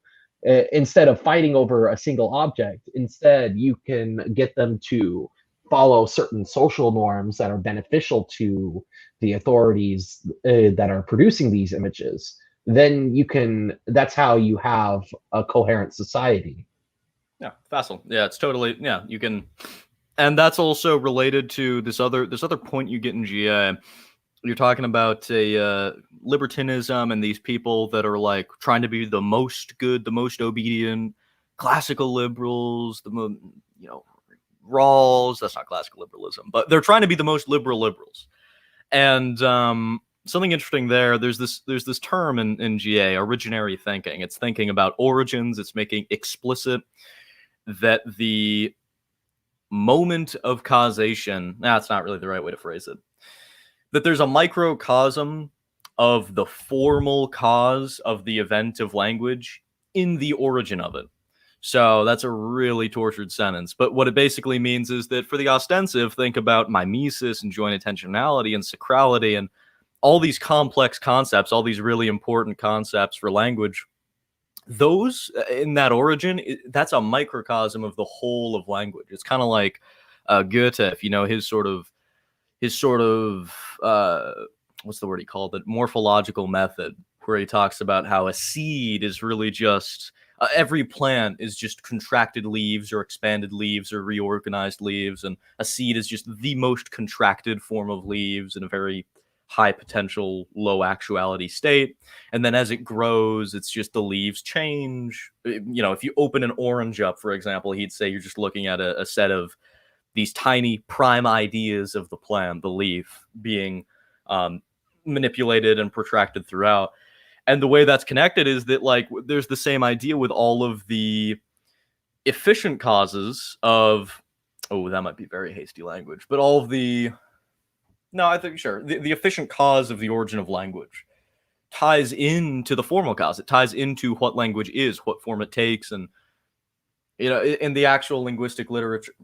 instead of fighting over a single object, instead you can get them to follow certain social norms that are beneficial to the authorities that are producing these images, then that's how you have a coherent society. Yeah, facile. Yeah, it's totally, yeah, you can, and that's also related to this other point you get in GA. You're talking about a libertinism and these people that are like trying to be the most good, the most obedient, classical liberals, you know, Rawls. That's not classical liberalism, but they're trying to be the most liberal liberals. And something interesting there. There's this term in GA, originary thinking. It's thinking about origins. It's making explicit that the moment of causation. That's not really the right way to phrase it. That there's a microcosm of the formal cause of the event of language in the origin of it. So that's a really tortured sentence. But what it basically means is that for the ostensive, think about mimesis and joint attentionality and sacrality and all these complex concepts, all these really important concepts for language. Those in that origin, that's a microcosm of the whole of language. It's kind of like Goethe, if you know his sort of what's the word he called it, morphological method, where he talks about how a seed is really just every plant is just contracted leaves or expanded leaves or reorganized leaves, and a seed is just the most contracted form of leaves in a very high potential, low actuality state. And then as it grows, it's just the leaves change. You know, if you open an orange up, for example, he'd say you're just looking at a set of these tiny prime ideas of the plant, the leaf, being manipulated and protracted throughout. And the way that's connected is that, like, there's the same idea with all of the efficient causes of, oh, that might be very hasty language, but all of the, no, I think, sure, the efficient cause of the origin of language ties into the formal cause. It ties into what language is, what form it takes. And, you know, in the actual linguistic literature,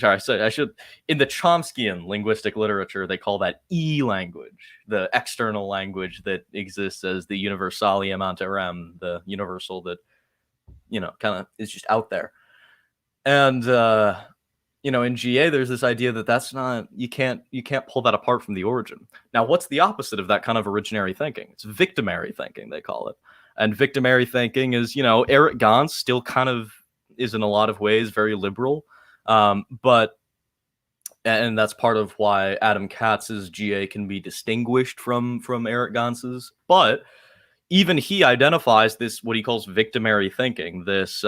I should, in the Chomskyan linguistic literature, they call that e-language, the external language that exists as the universalium ante rem, the universal that, you know, kind of is just out there. And, you know, in GA, there's this idea that that's not, you can't pull that apart from the origin. Now, what's the opposite of that kind of originary thinking? It's victimary thinking, they call it. And victimary thinking is, you know, Eric Gonz still kind of is in a lot of ways very liberal. But, and that's part of why Adam Katz's GA can be distinguished from Eric Gonz's. But even he identifies this, what he calls victimary thinking, this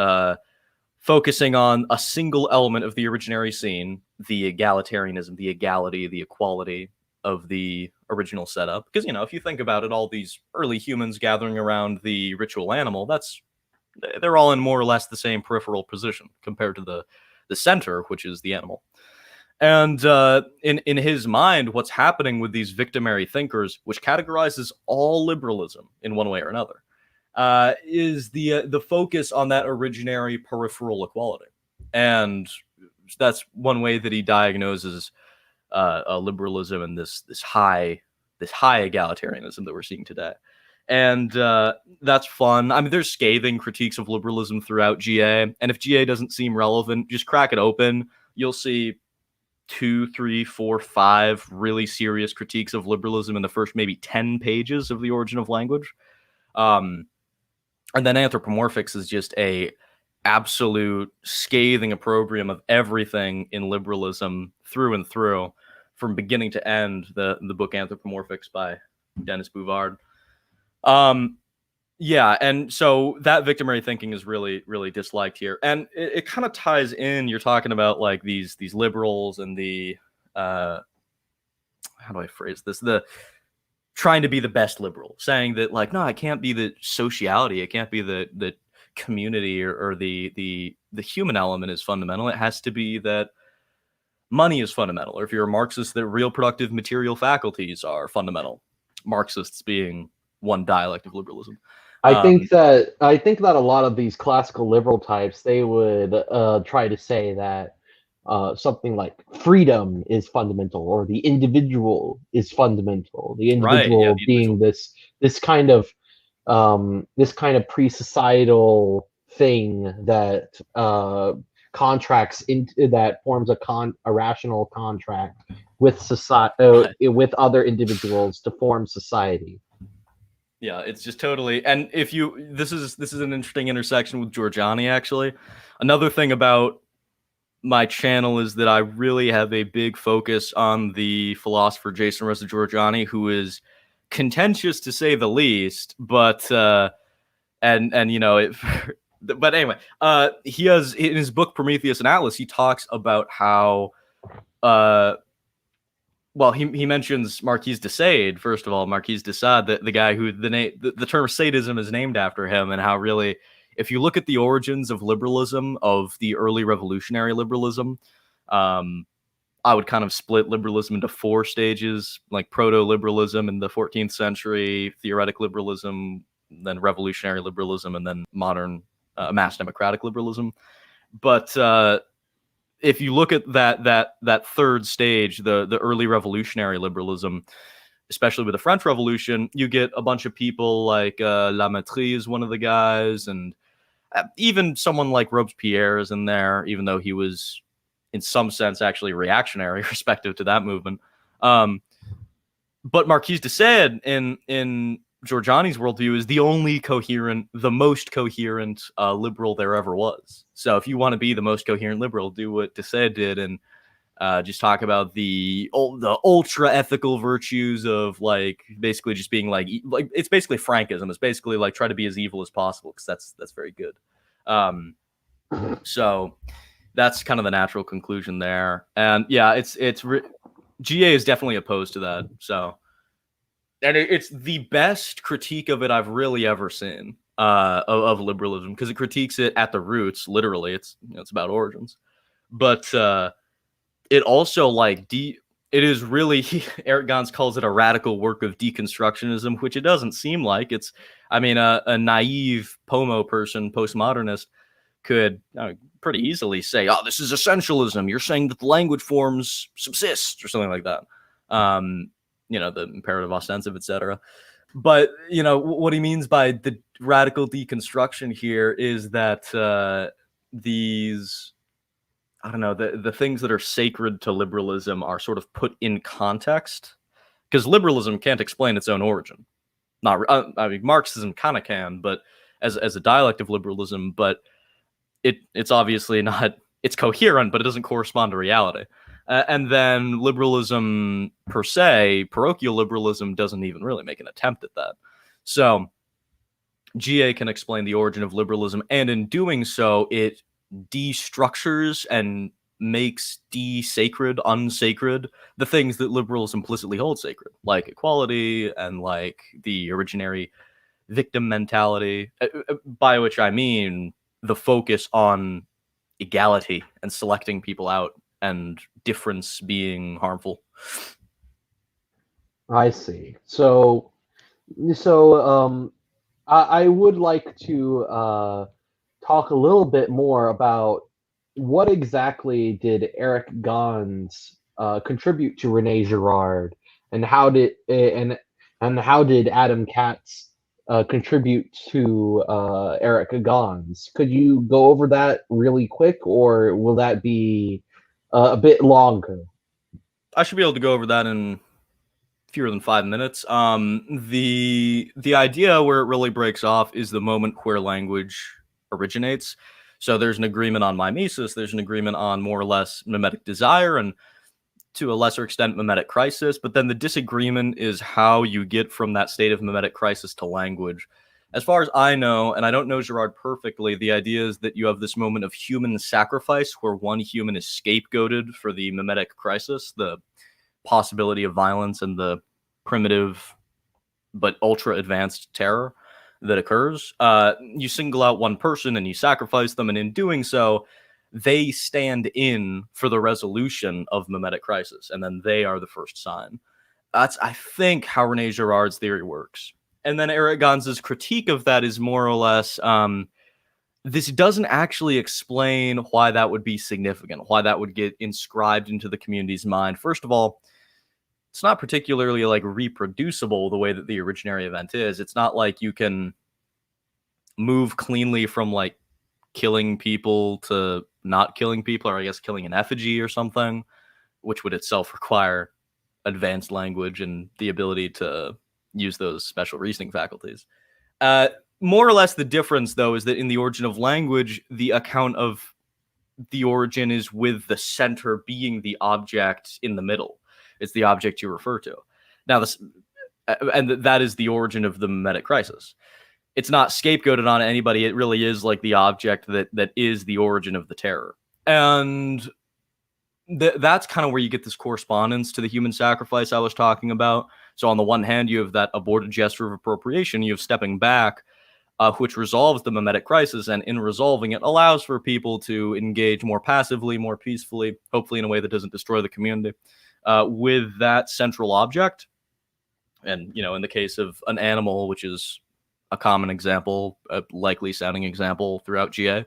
focusing on a single element of the originary scene, the egalitarianism, the egality, the equality of the original setup. Because, you know, if you think about it, all these early humans gathering around the ritual animal, they're all in more or less the same peripheral position compared to the center, which is the animal. And in his mind, what's happening with these victimary thinkers, which categorizes all liberalism in one way or another, is the focus on that originary peripheral equality. And that's one way that he diagnoses liberalism and this high egalitarianism that we're seeing today. And that's fun. I mean, there's scathing critiques of liberalism throughout GA. And if GA doesn't seem relevant, just crack it open. You'll see 2, 3, 4, 5 really serious critiques of liberalism in the first maybe 10 pages of The Origin of Language. And then Anthropomorphics is just a absolute scathing opprobrium of everything in liberalism through and through, from beginning to end. The book Anthropomorphics by Dennis Bouvard. Yeah, and so that victimary thinking is really, really disliked here. And it kind of ties in, you're talking about like these liberals and the how do I phrase this? The trying to be the best liberal, saying that, like, no, it can't be the sociality, it can't be the community or the human element is fundamental. It has to be that money is fundamental, or if you're a Marxist, that real productive material faculties are fundamental. Marxists being one dialect of liberalism. I think that a lot of these classical liberal types, they would try to say that something like freedom is fundamental, or the individual is fundamental. The Right, yeah, individual the being individual. this kind of pre-societal thing that contracts into, that forms a rational contract with society, with other individuals to form society. Yeah, it's just totally. And if you, this is an interesting intersection with Giorgiani, actually. Another thing about my channel is that I really have a big focus on the philosopher Jason Reza Giorgiani, who is contentious to say the least, but and you know it. But anyway, he has, in his book Prometheus and Atlas, he talks about how well, he mentions Marquis de Sade. First of all, Marquis de Sade, the guy who the term sadism is named after him, and how really, if you look at the origins of liberalism, of the early revolutionary liberalism, I would kind of split liberalism into 4 stages, like proto-liberalism in the 14th century, theoretic liberalism, then revolutionary liberalism, and then modern mass democratic liberalism. But if you look at that third stage, the early revolutionary liberalism, especially with the French Revolution, you get a bunch of people like La Mettrie is one of the guys, and even someone like Robespierre is in there, even though he was, in some sense, actually reactionary respective to that movement. But Marquis de Sade, in Giorgiani's worldview, is the most coherent liberal there ever was. So if you want to be the most coherent liberal, do what de Sade did, and just talk about the ultra ethical virtues of, like, basically just being like it's basically Frankism. It's basically like try to be as evil as possible, because that's very good. So that's kind of the natural conclusion there. And yeah, GA is definitely opposed to that. So, and it's the best critique of it I've really ever seen of liberalism, because it critiques it at the roots. Literally, it's about origins, but it also it is really Eric Gonz calls it a radical work of deconstructionism, which it doesn't seem like. It's, I mean, a naive postmodernist could pretty easily say, "Oh, this is essentialism. You're saying that the language forms subsist," or something like that. The imperative ostensive, etc. But what he means by the radical deconstruction here is that these, I don't know, the things that are sacred to liberalism are sort of put in context, because liberalism can't explain its own origin. I mean, Marxism kind of can, but as a dialect of liberalism, but it's obviously not. It's coherent, but it doesn't correspond to reality. And then liberalism per se, parochial liberalism, doesn't even really make an attempt at that. So GA can explain the origin of liberalism, and in doing so, it destructures and makes unsacred the things that liberals implicitly hold sacred, like equality and like the originary victim mentality, by which I mean the focus on equality and selecting people out and difference being harmful. I see. So I would like to talk a little bit more about what exactly did Eric Gonz contribute to Rene Girard, and how did Adam Katz contribute to Eric Gonz? Could you go over that really quick, or will that be a bit longer? I should be able to go over that in fewer than 5 minutes. The idea where it really breaks off is the moment where language originates. So there's an agreement on mimesis, there's an agreement on more or less mimetic desire, and to a lesser extent mimetic crisis, but then the disagreement is how you get from that state of mimetic crisis to language. As far as I know, and I don't know Girard perfectly, the idea is that you have this moment of human sacrifice where one human is scapegoated for the mimetic crisis, the possibility of violence and the primitive but ultra advanced terror that occurs. You single out one person and you sacrifice them, and in doing so, they stand in for the resolution of mimetic crisis, and then they are the first sign. That's, I think, how Rene Girard's theory works. And then Eric Gonz's critique of that is more or less, this doesn't actually explain why that would be significant, why that would get inscribed into the community's mind. First of all, it's not particularly like reproducible the way that the originary event is. It's not like you can move cleanly from like killing people to not killing people, or I guess killing an effigy or something, which would itself require advanced language and the ability to use those special reasoning faculties. More or less the difference, though, is that in the origin of language, the account of the origin is with the center being the object in the middle. It's the object you refer to. Now, that is the origin of the mimetic crisis. It's not scapegoated on anybody. It really is like the object that is the origin of the terror. And that's kind of where you get this correspondence to the human sacrifice I was talking about. So on the one hand, you have that aborted gesture of appropriation. You have stepping back, which resolves the mimetic crisis, and in resolving it allows for people to engage more passively, more peacefully, hopefully in a way that doesn't destroy the community, with that central object. And, you know, in the case of an animal, which is a common example, a likely sounding example throughout GA,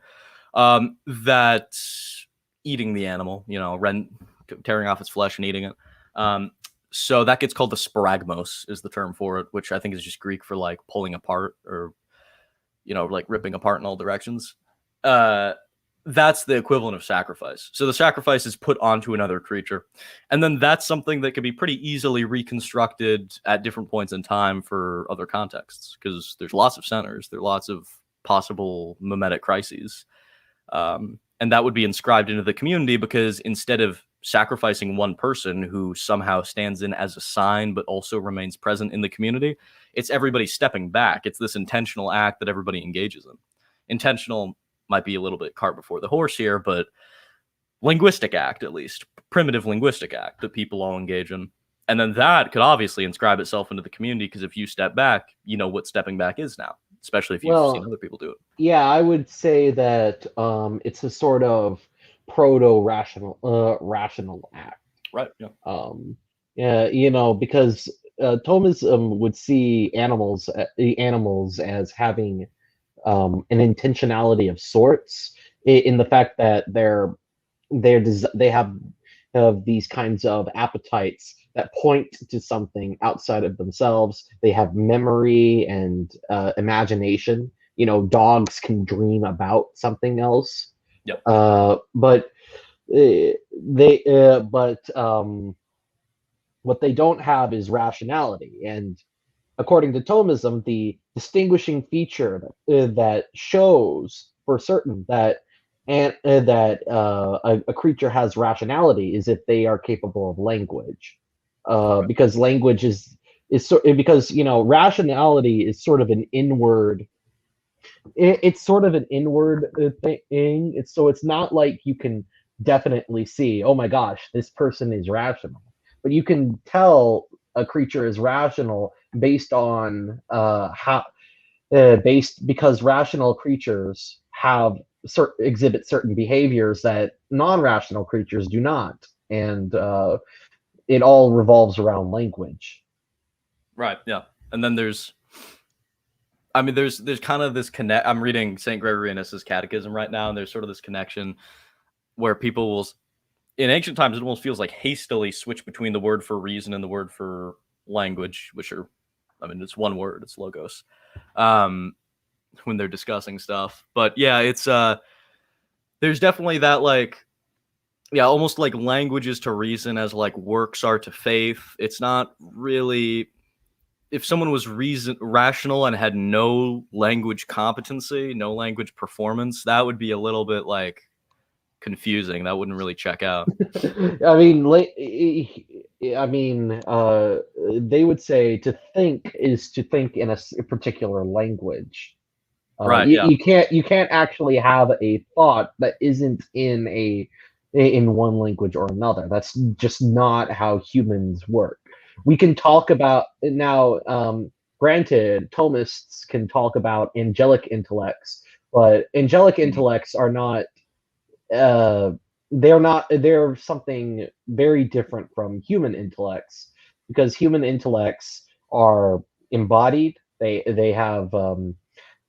that eating the animal, you know, tearing off its flesh and eating it. So that gets called the sparagmos is the term for it, which I think is just Greek for like pulling apart, or, you know, like ripping apart in all directions. That's the equivalent of sacrifice. So the sacrifice is put onto another creature. And then that's something that can be pretty easily reconstructed at different points in time for other contexts, because there's lots of centers, there are lots of possible mimetic crises. And that would be inscribed into the community, because instead of sacrificing one person who somehow stands in as a sign but also remains present in the community, it's everybody stepping back. It's this intentional act that everybody engages in. Intentional might be a little bit cart before the horse here, but linguistic act, at least primitive linguistic act that people all engage in. And then that could obviously inscribe itself into the community, because if you step back, you know what stepping back is now, especially if you've seen other people do it. Yeah, I would say that it's a sort of proto-rational rational act. Right. Yeah. Yeah, you know, because Thomism would see animals as having an intentionality of sorts, in the fact that they have these kinds of appetites that point to something outside of themselves. They have memory and imagination. You know, dogs can dream about something else. Yep. But what they don't have is rationality. And according to Thomism, the distinguishing feature that shows for certain that a creature has rationality is if they are capable of language. Because language because, you know, rationality is sort of an inward. It's sort of an inward thing. It's not like you can definitely see, oh my gosh, this person is rational, but you can tell a creature is rational based on because rational creatures exhibit certain behaviors that non-rational creatures do not, and it all revolves around language. Right. Yeah. And then there's kind of this connect. I'm reading St. Gregory Nyss's Catechism right now, and there's sort of this connection where people will, in ancient times, it almost feels like hastily switch between the word for reason and the word for language, which are, it's one word, it's logos, when they're discussing stuff. But yeah, it's there's definitely that, like, yeah, almost like language is to reason as like works are to faith. It's not really. If someone was rational and had no language competency, no language performance, that would be a little bit like confusing. That wouldn't really check out. They would say to think is to think in a particular language. Right. You can't actually have a thought that isn't in one language or another. That's just not how humans work. We can talk about now. Granted, Thomists can talk about angelic intellects, but angelic intellects are not they're something very different from human intellects, because human intellects are embodied. They have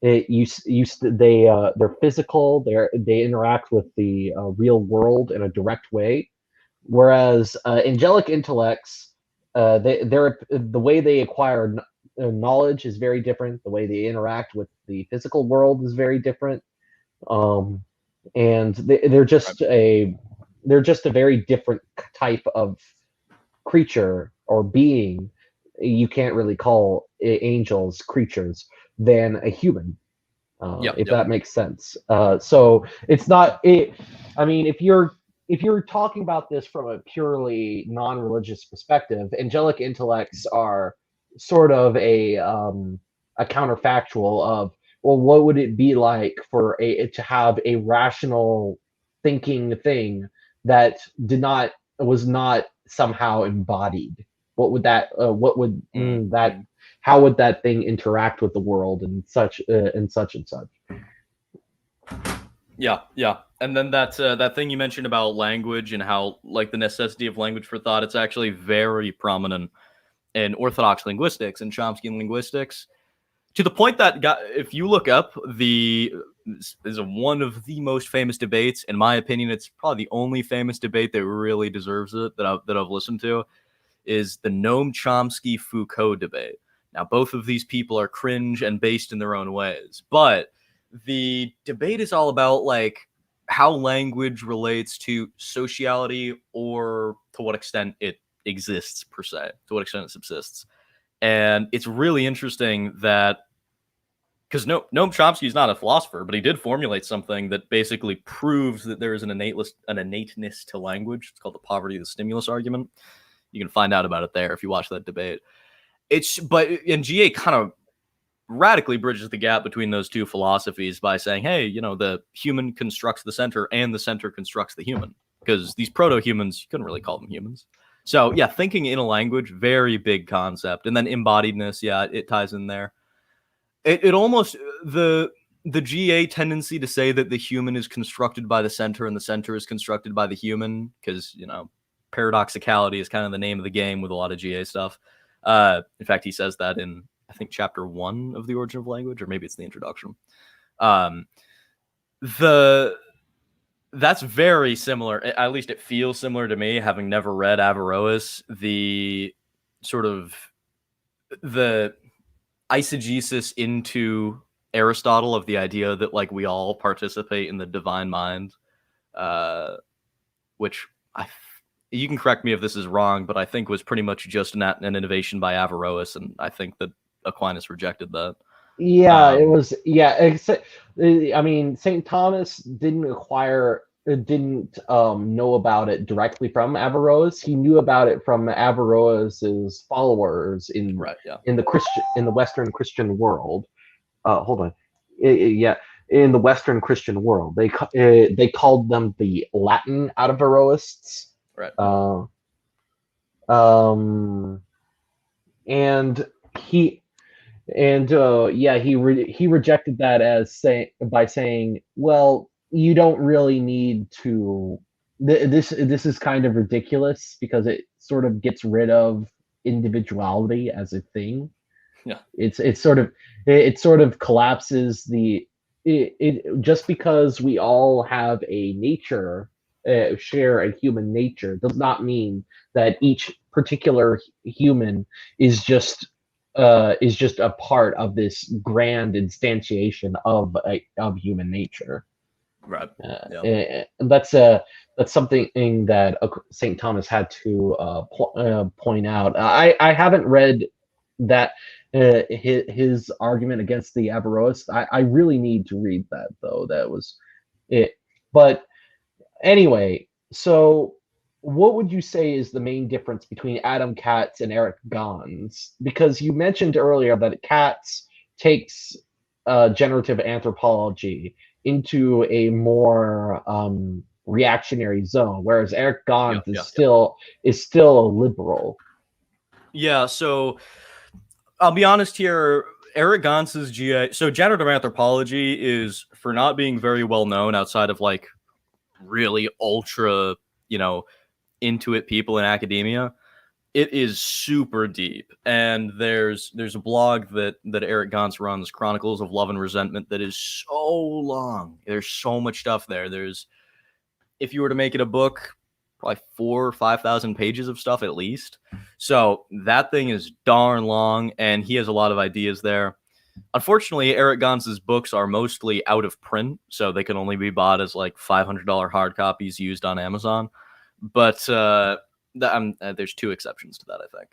they're physical. They interact with the real world in a direct way, whereas angelic intellects, they're the way they acquire knowledge is very different. The way they interact with the physical world is very different. um, and they're just a very different type of creature or being. You can't really call angels creatures than a human, Yep, if yep. that makes sense. So it's not it. I mean, if you're talking about this from a purely non-religious perspective, angelic intellects are sort of a counterfactual of, well, what would it be like for a to have a rational thinking thing that did not was not somehow embodied? What would that what would that how would that thing interact with the world and such and such? Yeah, yeah. And then that thing you mentioned about language and how like the necessity of language for thought, it's actually very prominent in orthodox linguistics and Chomsky linguistics, to the point that if you look up this is one of the most famous debates, in my opinion. It's probably the only famous debate that really deserves it that I've listened to, is the Noam Chomsky Foucault debate. Now, both of these people are cringe and based in their own ways, but the debate is all about like how language relates to sociality, or to what extent it exists per se, to what extent it subsists. And it's really interesting that, because Noam Chomsky is not a philosopher, but he did formulate something that basically proves that there is an innateness to language. It's called the poverty of the stimulus argument. You can find out about it there if you watch that debate. And GA kind of radically bridges the gap between those two philosophies by saying, hey, the human constructs the center and the center constructs the human. Because these proto-humans, you couldn't really call them humans. So yeah, thinking in a language, very big concept. And then embodiedness, yeah, it ties in there. It almost, the GA tendency to say that the human is constructed by the center and the center is constructed by the human, because paradoxicality is kind of the name of the game with a lot of GA stuff. In fact, he says that in, I think, chapter 1 of The Origin of Language, or maybe it's the introduction. That's very similar. At least it feels similar to me, having never read Averroes. The sort of the eisegesis into Aristotle of the idea that like we all participate in the divine mind, which you can correct me if this is wrong, but I think was pretty much just an innovation by Averroes, and I think that Aquinas rejected that. Yeah, it was. Yeah, I mean, St. Thomas didn't know about it directly from Averroes. He knew about it from Averroes's followers Right, yeah. in the Western Christian world. Hold on. Yeah, in the Western Christian world, they called them the Latin Averroists. Right. And he he rejected that by saying, well, you don't really need to. This is kind of ridiculous because it sort of gets rid of individuality as a thing. Yeah, it sort of collapses it just because we all have a nature, share a human nature, does not mean that each particular human is just a part of this grand instantiation of human nature. right. That's something that St. Thomas had to point out. I haven't read that his argument against the Averroists. I really need to read that, though. That was it. But anyway, so what would you say is the main difference between Adam Katz and Eric Gonz? Because you mentioned earlier that Katz takes generative anthropology into a more reactionary zone, whereas Eric Gonz is still a liberal. Yeah, so I'll be honest here. Eric Gonz's GA, so generative anthropology is, for not being very well known outside of like really ultra, into it people in academia. It is super deep, and there's a blog that Eric Gonz runs, Chronicles of Love and Resentment, that is so long. There's so much stuff there. There's, if you were to make it a book, probably 4,000 or 5,000 pages of stuff at least. So that thing is darn long, and he has a lot of ideas there. Unfortunately, Eric Gonz's books are mostly out of print, so they can only be bought as like $500 hard copies used on Amazon. But there's 2 exceptions to that, I think.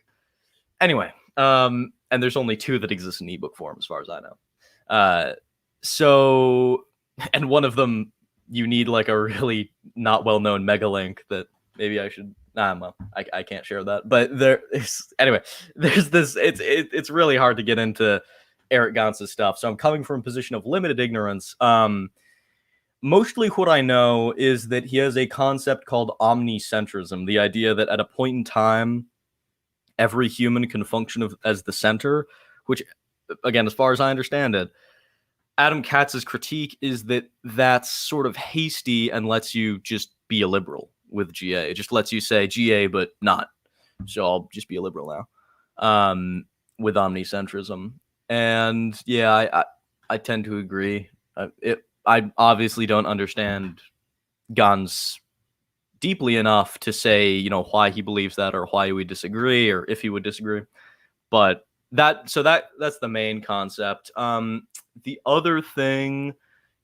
Anyway, and there's only 2 that exist in ebook form, as far as I know. So, and one of them, you need like a really not well-known mega link that maybe I should. Well, I can't share that. But anyway, there's this. It's really hard to get into Eric Gonz's stuff. So I'm coming from a position of limited ignorance. Mostly what I know is that he has a concept called omnicentrism, the idea that at a point in time, every human can function as the center, which, again, as far as I understand it, Adam Katz's critique is that that's sort of hasty and lets you just be a liberal with GA. It just lets you say GA, but not. So I'll just be a liberal now with omnicentrism. And yeah, I tend to agree. I obviously don't understand Gonz deeply enough to say, why he believes that or why we disagree or if he would disagree. But that's the main concept. The other thing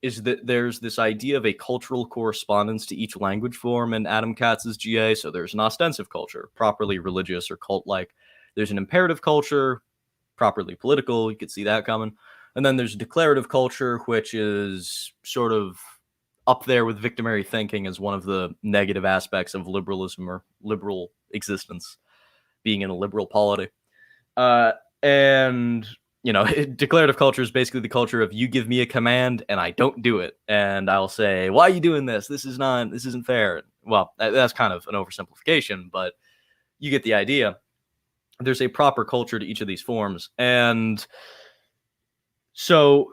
is that there's this idea of a cultural correspondence to each language form in Adam Katz's GA. So there's an ostensive culture, properly religious or cult-like. There's an imperative culture, properly political. You could see that coming. And then there's a declarative culture, which is sort of up there with victimary thinking as one of the negative aspects of liberalism or liberal existence, being in a liberal polity. And, declarative culture is basically the culture of you give me a command and I don't do it. And I'll say, why are you doing this? This isn't fair. Well, that's kind of an oversimplification, but you get the idea. There's a proper culture to each of these forms. And so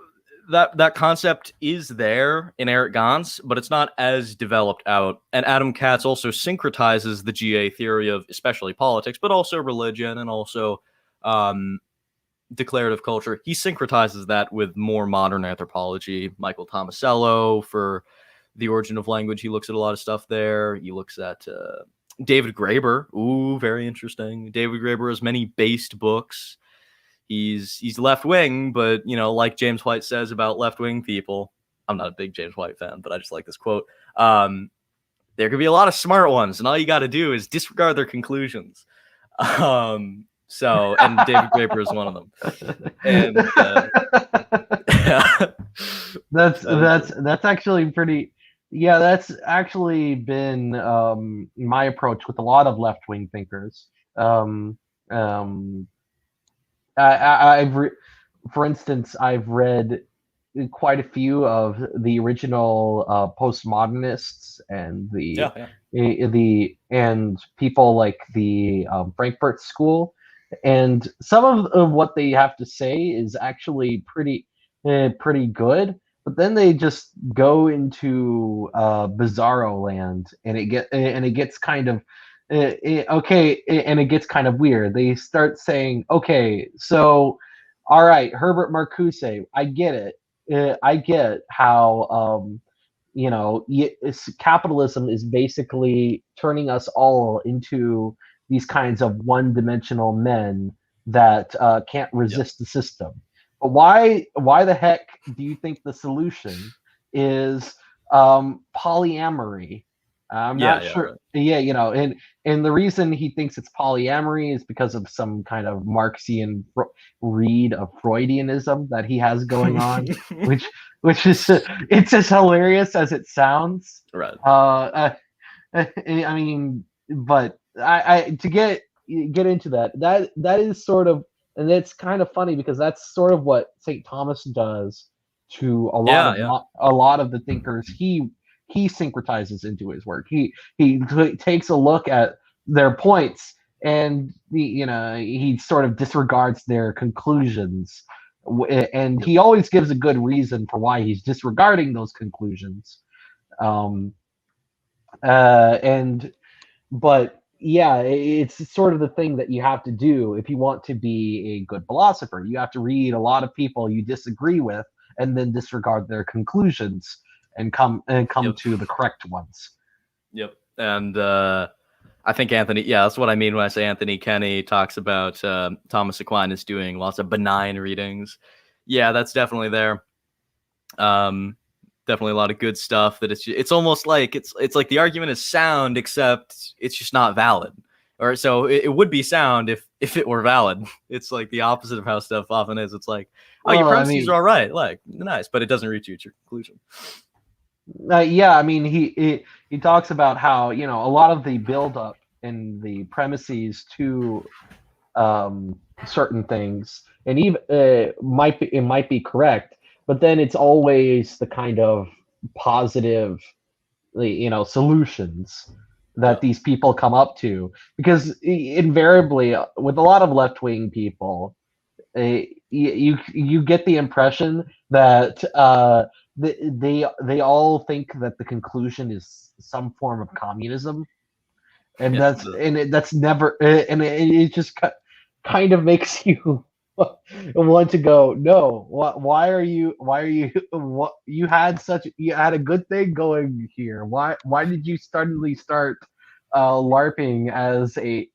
that concept is there in Eric Gonz, but it's not as developed out. And Adam Katz also syncretizes the GA theory of especially politics, but also religion and also declarative culture. He syncretizes that with more modern anthropology. Michael Tomasello for The Origin of Language. He looks at a lot of stuff there. He looks at David Graeber. Ooh, very interesting. David Graeber has many based books. He's left-wing, but, like James White says about left-wing people, I'm not a big James White fan, but I just like this quote. There could be a lot of smart ones, and all you got to do is disregard their conclusions. And David Graeber is one of them. And that's actually pretty. Yeah, that's actually been my approach with a lot of left-wing thinkers. For instance, I've read quite a few of the original postmodernists and and people like the Frankfurt School, and some of what they have to say is actually pretty good. But then they just go into bizarro land, and it gets kind of okay, and it gets kind of weird. They start saying, okay, so, all right, Herbert Marcuse, I get it. I get how, capitalism is basically turning us all into these kinds of one-dimensional men that can't resist the system. But why the heck do you think the solution is polyamory? I'm not sure. Right. Yeah, and the reason he thinks it's polyamory is because of some kind of Marxian read of Freudianism that he has going on, which is it's as hilarious as it sounds. Right. I mean, but I to get into that is sort of, and it's kind of funny because that's sort of what St. Thomas does to a lot of the thinkers he syncretizes into his work. He takes a look at their points and he sort of disregards their conclusions, and he always gives a good reason for why he's disregarding those conclusions. But yeah, it's sort of the thing that you have to do if you want to be a good philosopher. You have to read a lot of people you disagree with, and then disregard their conclusions and come Yep. to the correct ones. Yep. And I think Anthony, yeah, that's what I mean when I say Anthony Kenny talks about Thomas Aquinas doing lots of benign readings. Yeah, that's definitely there. Definitely a lot of good stuff that it's almost like it's like the argument is sound, except it's just not valid. Or so it would be sound if it were valid. It's like the opposite of how stuff often is. It's like, oh, your Well, I premises mean, are all right, like nice, but it doesn't reach you at your conclusion. yeah, I mean, he talks about how, you know, a lot of the buildup and the premises to certain things, and even might be correct, but then it's always the kind of positive, you know, solutions Yeah. that these people come up to, because invariably with a lot of left-wing people, you get the impression that they all think that the conclusion is some form of communism, and Yeah. that's never, and it just kind of makes you want to go, no, why are you what you had such, you had a good thing going here, why did you suddenly start larping as a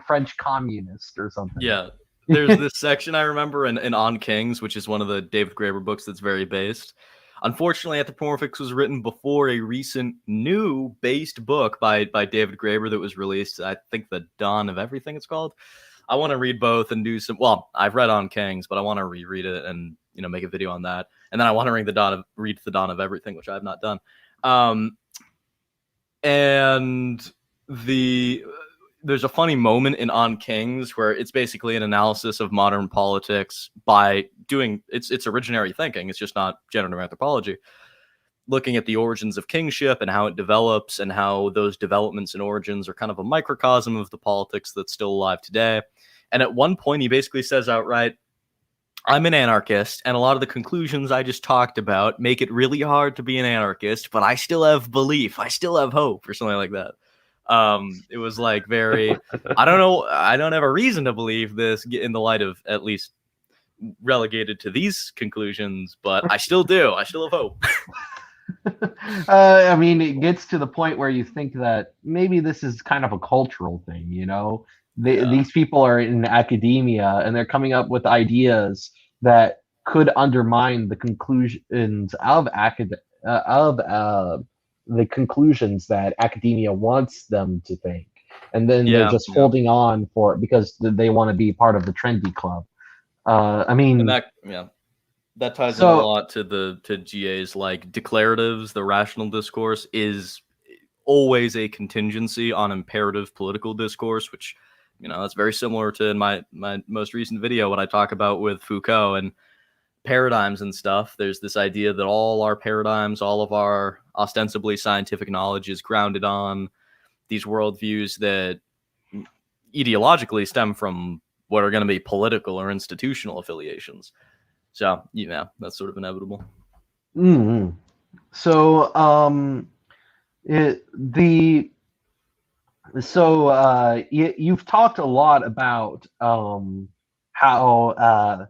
French communist or something? Yeah. There's this section I remember in On Kings, which is one of the David Graeber books that's very based. Unfortunately, Anthropomorphics was written before a recent new based book by David Graeber that was released. I think The Dawn of Everything it's called. I want to read both and do some. Well, I've read On Kings, but I want to reread it and make a video on that. And then I want to read The Dawn of Everything, which I have not done. And there's a funny moment in On Kings where it's basically an analysis of modern politics by doing it's originary thinking. It's just not generative anthropology, looking at the origins of kingship and how it develops and how those developments and origins are kind of a microcosm of the politics that's still alive today. And at one point, he basically says outright, I'm an anarchist, and a lot of the conclusions I just talked about make it really hard to be an anarchist, but I still have belief. I still have hope, or something like that. It was like very, I don't know, I don't have a reason to believe this in the light of at least relegated to these conclusions, but I still do. I still have hope. I mean, it gets to the point where you think that maybe this is kind of a cultural thing, you know? Yeah. These people are in academia and they're coming up with ideas that could undermine the conclusions of the conclusions that academia wants them to think. And then they're just holding on for because they want to be part of the trendy club. I mean, and that ties in a lot to GA's like declaratives. The rational discourse is always a contingency on imperative political discourse, which that's very similar to my most recent video when I talk about with Foucault and paradigms and stuff. There's this idea that all our paradigms, all of our ostensibly scientific knowledge is grounded on these worldviews that ideologically stem from what are going to be political or institutional affiliations. So, that's sort of inevitable. Mm-hmm. So, you've talked a lot about how,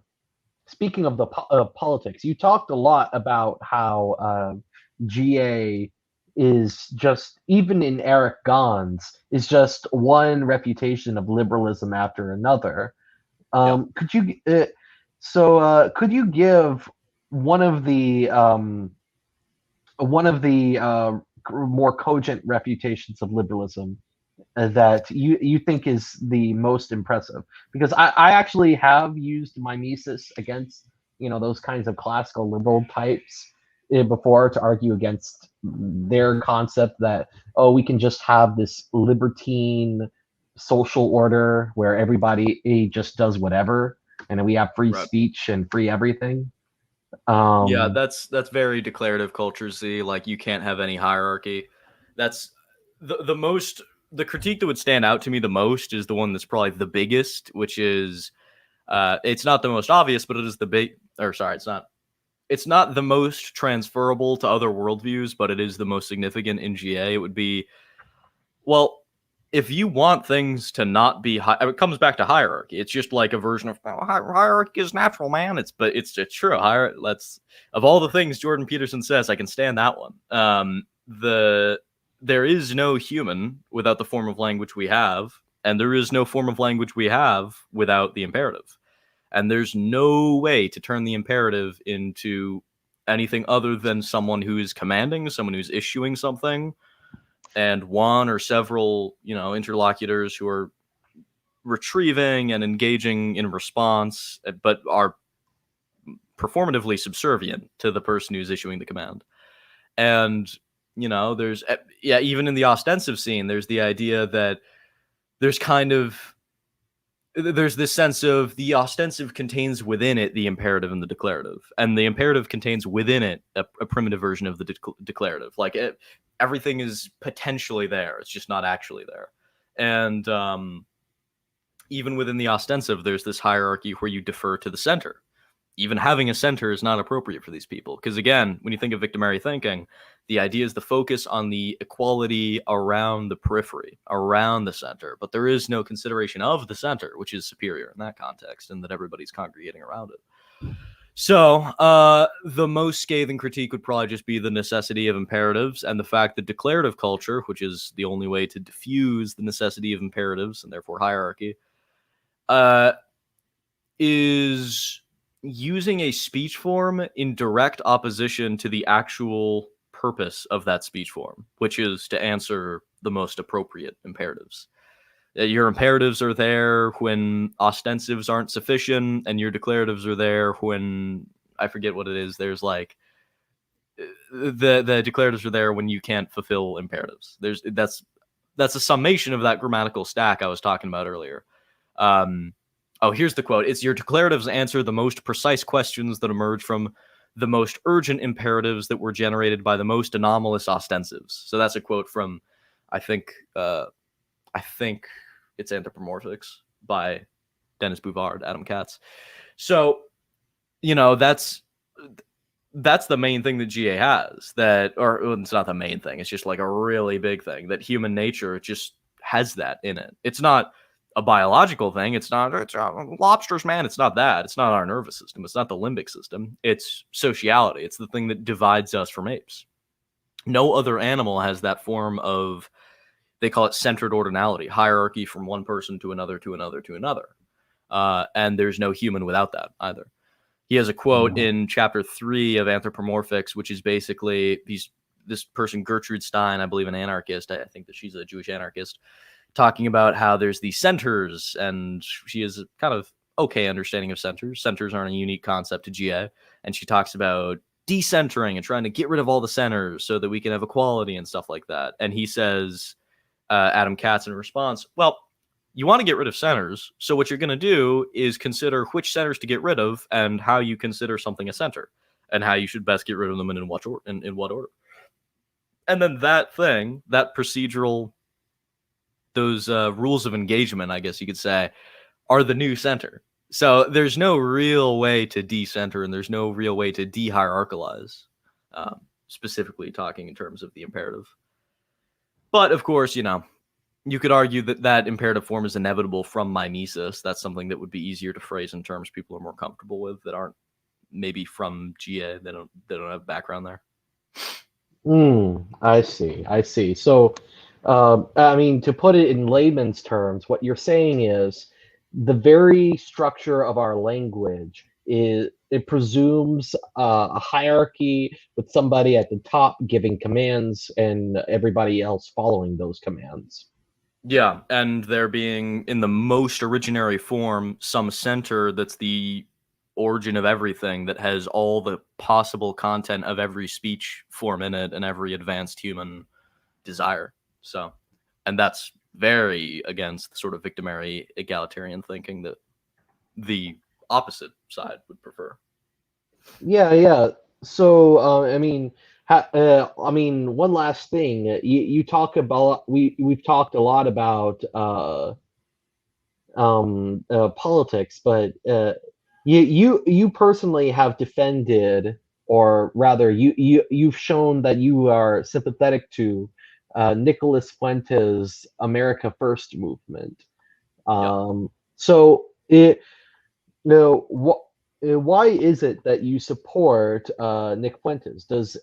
speaking of the politics, you talked a lot about how GA is just, even in Eric Gonz, is just one refutation of liberalism after another. Could you could you give one of the more cogent refutations of liberalism that you think is the most impressive? Because I actually have used mimesis against those kinds of classical liberal types before to argue against their concept that we can just have this libertine social order where everybody just does whatever, and we have free speech and free everything. That's very declarative culture Z. Like, you can't have any hierarchy. That's the critique that would stand out to me the most is the one that's probably the biggest, which is it's not the most obvious, but it is it's not it's not the most transferable to other worldviews, but it is the most significant in GA. It would be, well, if you want things to not be it comes back to hierarchy. It's just like a version of hierarchy is natural, man. It's true. Let's of all the things Jordan Peterson says, I can stand that one. There is no human without the form of language we have, and there is no form of language we have without the imperative. And there's no way to turn the imperative into anything other than someone who is commanding, someone who's issuing something, and one or several, interlocutors who are retrieving and engaging in response, but are performatively subservient to the person who's issuing the command. And, there's, even in the ostensive scene, there's the idea that there's this sense of the ostensive contains within it the imperative and the declarative, and the imperative contains within it a primitive version of the declarative. Like everything is potentially there, it's just not actually there. And even within the ostensive, there's this hierarchy where you defer to the center. Even having a center is not appropriate for these people, because again, when you think of victimary thinking, the idea is the focus on the equality around the periphery, around the center, but there is no consideration of the center, which is superior in that context, and that everybody's congregating around it. So the most scathing critique would probably just be the necessity of imperatives and the fact that declarative culture, which is the only way to diffuse the necessity of imperatives and therefore hierarchy, is using a speech form in direct opposition to the actual purpose of that speech form, which is to answer the most appropriate imperatives. Your imperatives are there when ostensives aren't sufficient, and your declaratives are there when, I forget what it is, there's like the declaratives are there when you can't fulfill imperatives. That's a summation of that grammatical stack I was talking about earlier. Here's the quote. It's your declaratives answer the most precise questions that emerge from the most urgent imperatives that were generated by the most anomalous ostensives. So that's a quote from, I think it's Anthropomorphics by Dennis Bouvard, Adam Katz. So, that's the main thing that GA has, it's not the main thing. It's just like a really big thing that human nature just has that in it. It's not a biological thing. It's lobsters, man. It's not that. It's not our nervous system. It's not the limbic system. It's sociality. It's the thing that divides us from apes. No other animal has that form of, they call it centered ordinality, hierarchy from one person to another, to another, to another. And there's no human without that either. He has a quote in chapter 3 of Anthropomorphics, which is basically this person, Gertrude Stein, I believe an anarchist. I think that she's a Jewish anarchist, talking about how there's these centers, and she has a kind of okay understanding of centers. Centers aren't a unique concept to GA. And she talks about decentering and trying to get rid of all the centers so that we can have equality and stuff like that. And he says, Adam Katz in response, well, you want to get rid of centers, so what you're going to do is consider which centers to get rid of and how you consider something a center and how you should best get rid of them and in what order. And then that procedural, those rules of engagement, I guess you could say, are the new center. So there's no real way to decenter, and there's no real way to de-hierarchalize, specifically talking in terms of the imperative. But of course, you could argue that imperative form is inevitable from mimesis. That's something that would be easier to phrase in terms people are more comfortable with, that aren't maybe from GA. They don't have background there. I see. So, to put it in layman's terms, what you're saying is the very structure of our language it presumes a hierarchy with somebody at the top giving commands and everybody else following those commands. Yeah, and there being, in the most originary form, some center that's the origin of everything, that has all the possible content of every speech form in it and every advanced human desire. So, and that's very against the sort of victimary egalitarian thinking that the opposite side would prefer. Yeah. So, one last thing. You talk about we've talked a lot about politics, but you personally have defended or rather, you've shown that you are sympathetic to Nicholas Fuentes' America First movement. Yep. So it no what. Why is it that you support Nick Fuentes? Does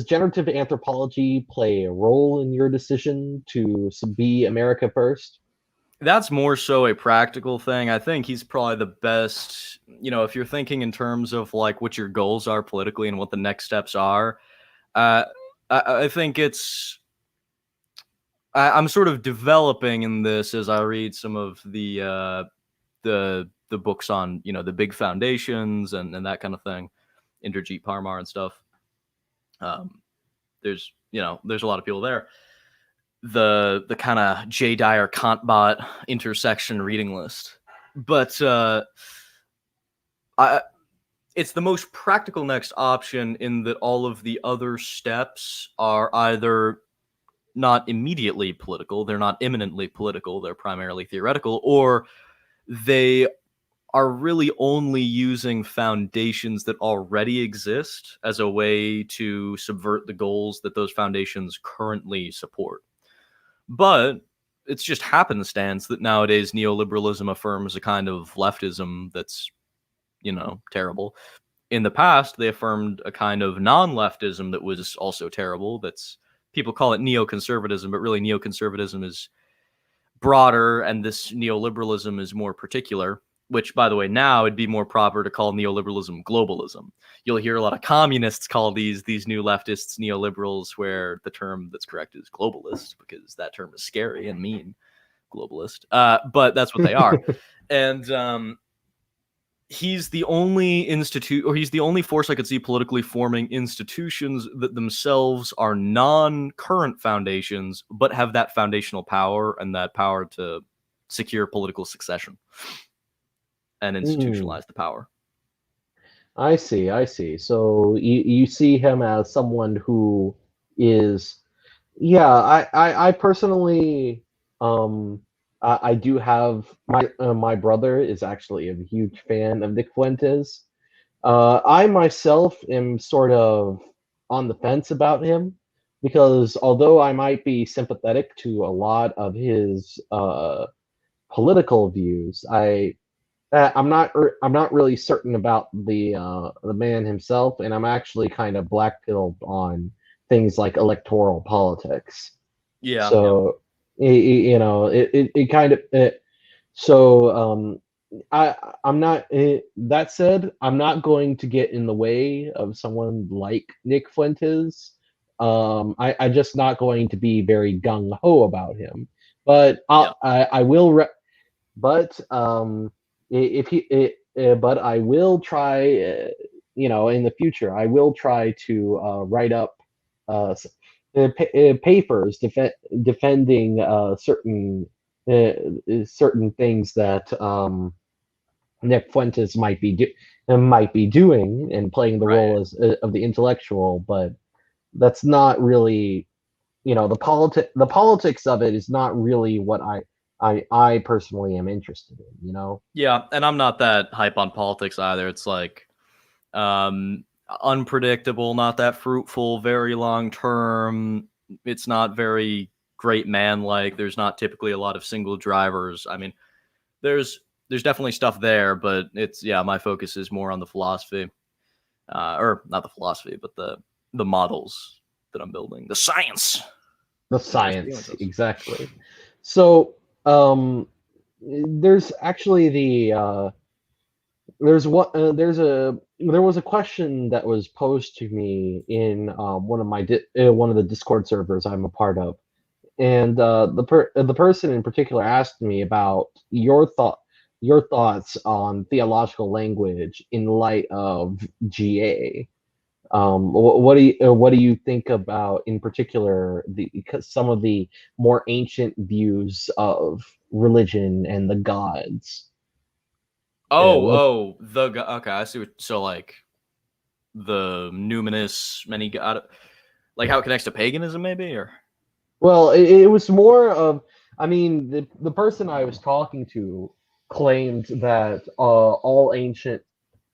generative anthropology play a role in your decision to be America First? That's more so a practical thing. I think he's probably the best, if you're thinking in terms of like what your goals are politically and what the next steps are. Uh, I think I'm sort of developing in this as I read some of the books on the big foundations and that kind of thing, Inderjeet Parmar and stuff. There's a lot of people there. The kind of J. Dyer Kantbot intersection reading list, but it's the most practical next option in that all of the other steps are either not immediately political, they're not imminently political, they're primarily theoretical, or they are really only using foundations that already exist as a way to subvert the goals that those foundations currently support. But it's just happenstance that nowadays neoliberalism affirms a kind of leftism that's, terrible. In the past, they affirmed a kind of non-leftism that was also terrible. People call it neoconservatism, but really neoconservatism is broader, and this neoliberalism is more particular, which, by the way, now it'd be more proper to call neoliberalism globalism. You'll hear a lot of communists call these new leftists neoliberals, where the term that's correct is globalist, because that term is scary and mean, globalist. But that's what they are. And he's the only he's the only force I could see politically forming institutions that themselves are non-current foundations, but have that foundational power and that power to secure political succession and institutionalize the power. I see. So you see him as someone who is, yeah. I personally, I do have my brother is actually a huge fan of Nick Fuentes. I myself am sort of on the fence about him because although I might be sympathetic to a lot of his political views, I'm not really certain about the man himself, and I'm actually kind of black-pilled on things like electoral politics. Yeah. So it kind of so I'm not. That said, I'm not going to get in the way of someone like Nick Fuentes. I'm just not going to be very gung ho about him. But I will. But if he, but I will try. In the future, I will try to write up papers defending certain things that Nick Fuentes might be doing and playing the role as of the intellectual, but that's not really, the politics of it is not really what I personally am interested in. Yeah, and I'm not that hype on politics either. It's like unpredictable, not that fruitful, very long term. It's not very great man-like. There's not typically a lot of single drivers. I mean, there's definitely stuff there, but my focus is more on the philosophy, or not the philosophy, but the models that I'm building, the science. Exactly. So there's actually there was a question that was posed to me in one of the Discord servers I'm a part of, and the person in particular asked me about your thoughts on theological language in light of GA. What do you think about, in particular, some of the more ancient views of religion and the gods? Okay, I see. So like the numinous many god, like how it connects to paganism, maybe, or well, it was more of, I mean, the person I was talking to claimed that all ancient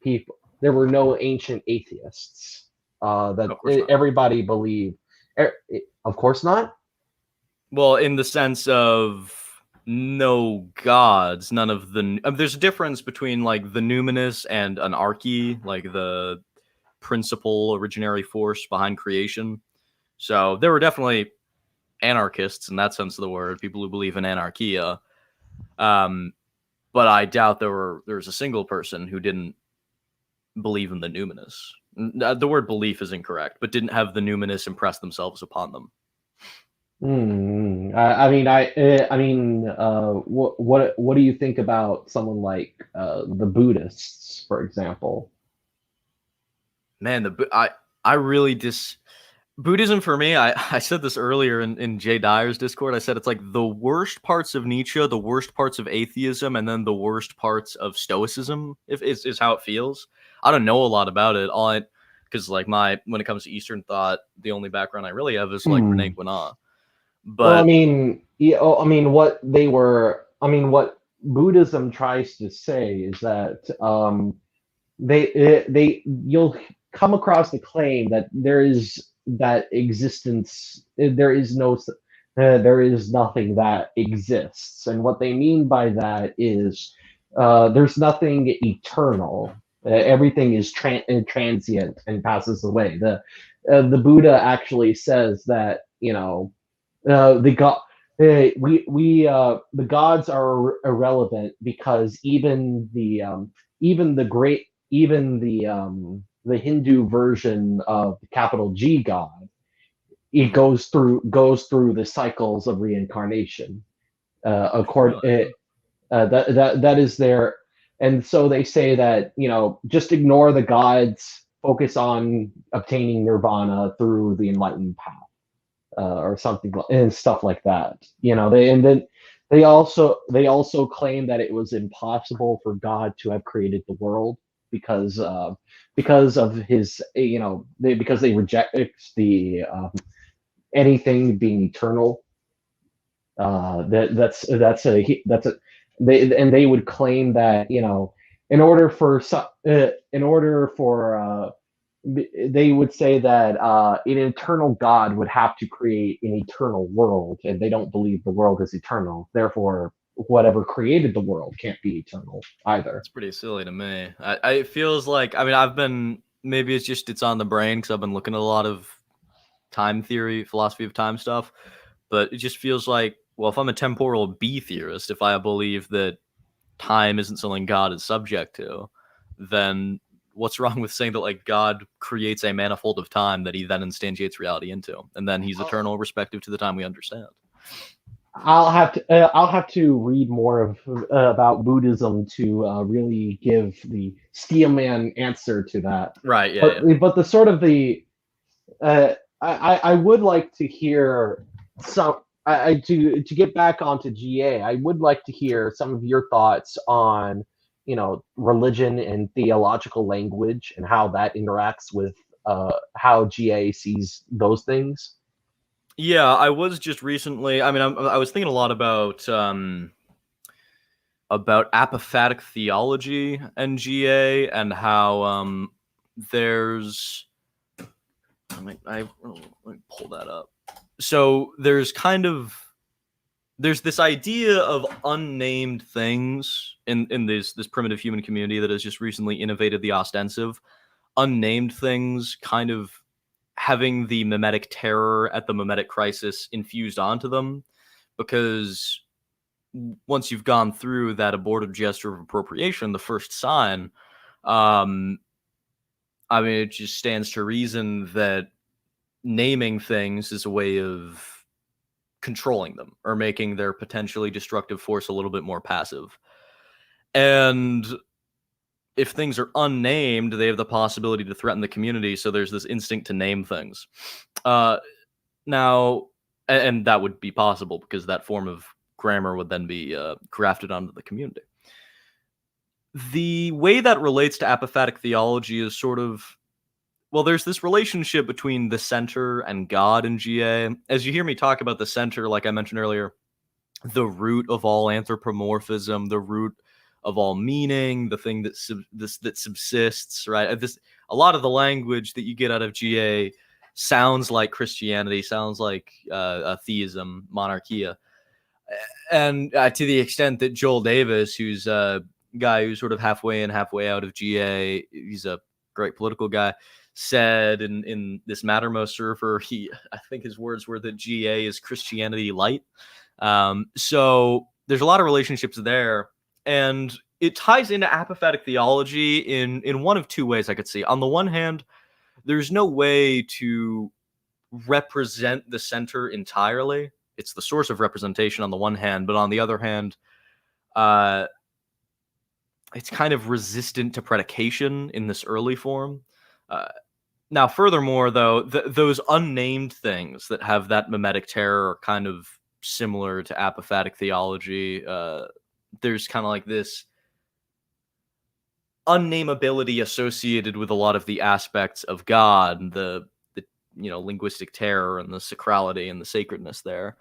people there were no ancient atheists. That Of course not. everybody believed. Of course not. Well, in the sense of no gods, none of the. There's a difference between like the numinous and an arche, like the principal originary force behind creation. So there were definitely anarchists in that sense of the word, people who believe in anarchia. But I doubt there's a single person who didn't believe in the numinous. The word belief is incorrect, but didn't have the numinous impress themselves upon them. What do you think about someone like the Buddhists, for example? Man, I really Buddhism for me. I said this earlier in Jay Dyer's Discord. I said it's like the worst parts of Nietzsche, the worst parts of atheism, and then the worst parts of Stoicism. Is how it feels. I don't know a lot about it. Because like when it comes to Eastern thought, the only background I really have is like Rene Guénon. But what Buddhism tries to say is that you'll come across the claim that there is nothing that exists, and what they mean by that is there's nothing eternal. Everything is transient and passes away. The Buddha actually says that the god the gods are irrelevant because the Hindu version of the capital G God, it goes through the cycles of reincarnation. That is there, and so they say that just ignore the gods, focus on obtaining nirvana through the enlightened path. Or something and stuff like that. They also claim that it was impossible for God to have created the world because of his because they reject the anything being eternal. They would claim that in order for they would say that an eternal God would have to create an eternal world, and they don't believe the world is eternal. Therefore, whatever created the world can't be eternal either. It's pretty silly to me. It feels like, maybe it's on the brain because I've been looking at a lot of time theory, philosophy of time stuff, but it just feels like, well, if I'm a temporal B theorist, if I believe that time isn't something God is subject to, then what's wrong with saying that like God creates a manifold of time that he then instantiates reality into, and then he's eternal, respective to the time we understand? I'll have to read more about Buddhism to really give the Steelman answer to that. Right. Yeah. But the sort of the I would like to hear some. To get back onto GA, I would like to hear some of your thoughts on religion and theological language and how that interacts with how GA sees those things. Yeah, I was just recently. I was thinking a lot about apophatic theology and GA and how there's. Let me pull that up. So there's this idea of unnamed things in this primitive human community that has just recently innovated the ostensive. Unnamed things kind of having the mimetic terror at the mimetic crisis infused onto them, because once you've gone through that abortive gesture of appropriation, the first sign, it just stands to reason that naming things is a way of controlling them or making their potentially destructive force a little bit more passive. And if things are unnamed, they have the possibility to threaten the community. So there's this instinct to name things. Now, and that would be possible because that form of grammar would then be grafted onto the community. The way that relates to apophatic theology is sort of, well, there's this relationship between the center and God in GA. As you hear me talk about the center, like I mentioned earlier, the root of all anthropomorphism, the root of all meaning, the thing that that subsists, right? A lot of the language that you get out of GA sounds like Christianity, sounds like theism, monarchia, and to the extent that Joel Davis, who's a guy who's sort of halfway in, halfway out of GA, he's a great political guy, said in this Mattermost Surfer, I think his words were that GA is Christianity light. So there's a lot of relationships there, and it ties into apophatic theology in one of two ways I could see. On the one hand, there's no way to represent the center entirely. It's the source of representation on the one hand, but on the other hand, it's kind of resistant to predication in this early form. Now, furthermore, though, those unnamed things that have that mimetic terror are kind of similar to apophatic theology. There's kind of like this unnamability associated with a lot of the aspects of God, the linguistic terror and the sacrality and the sacredness there.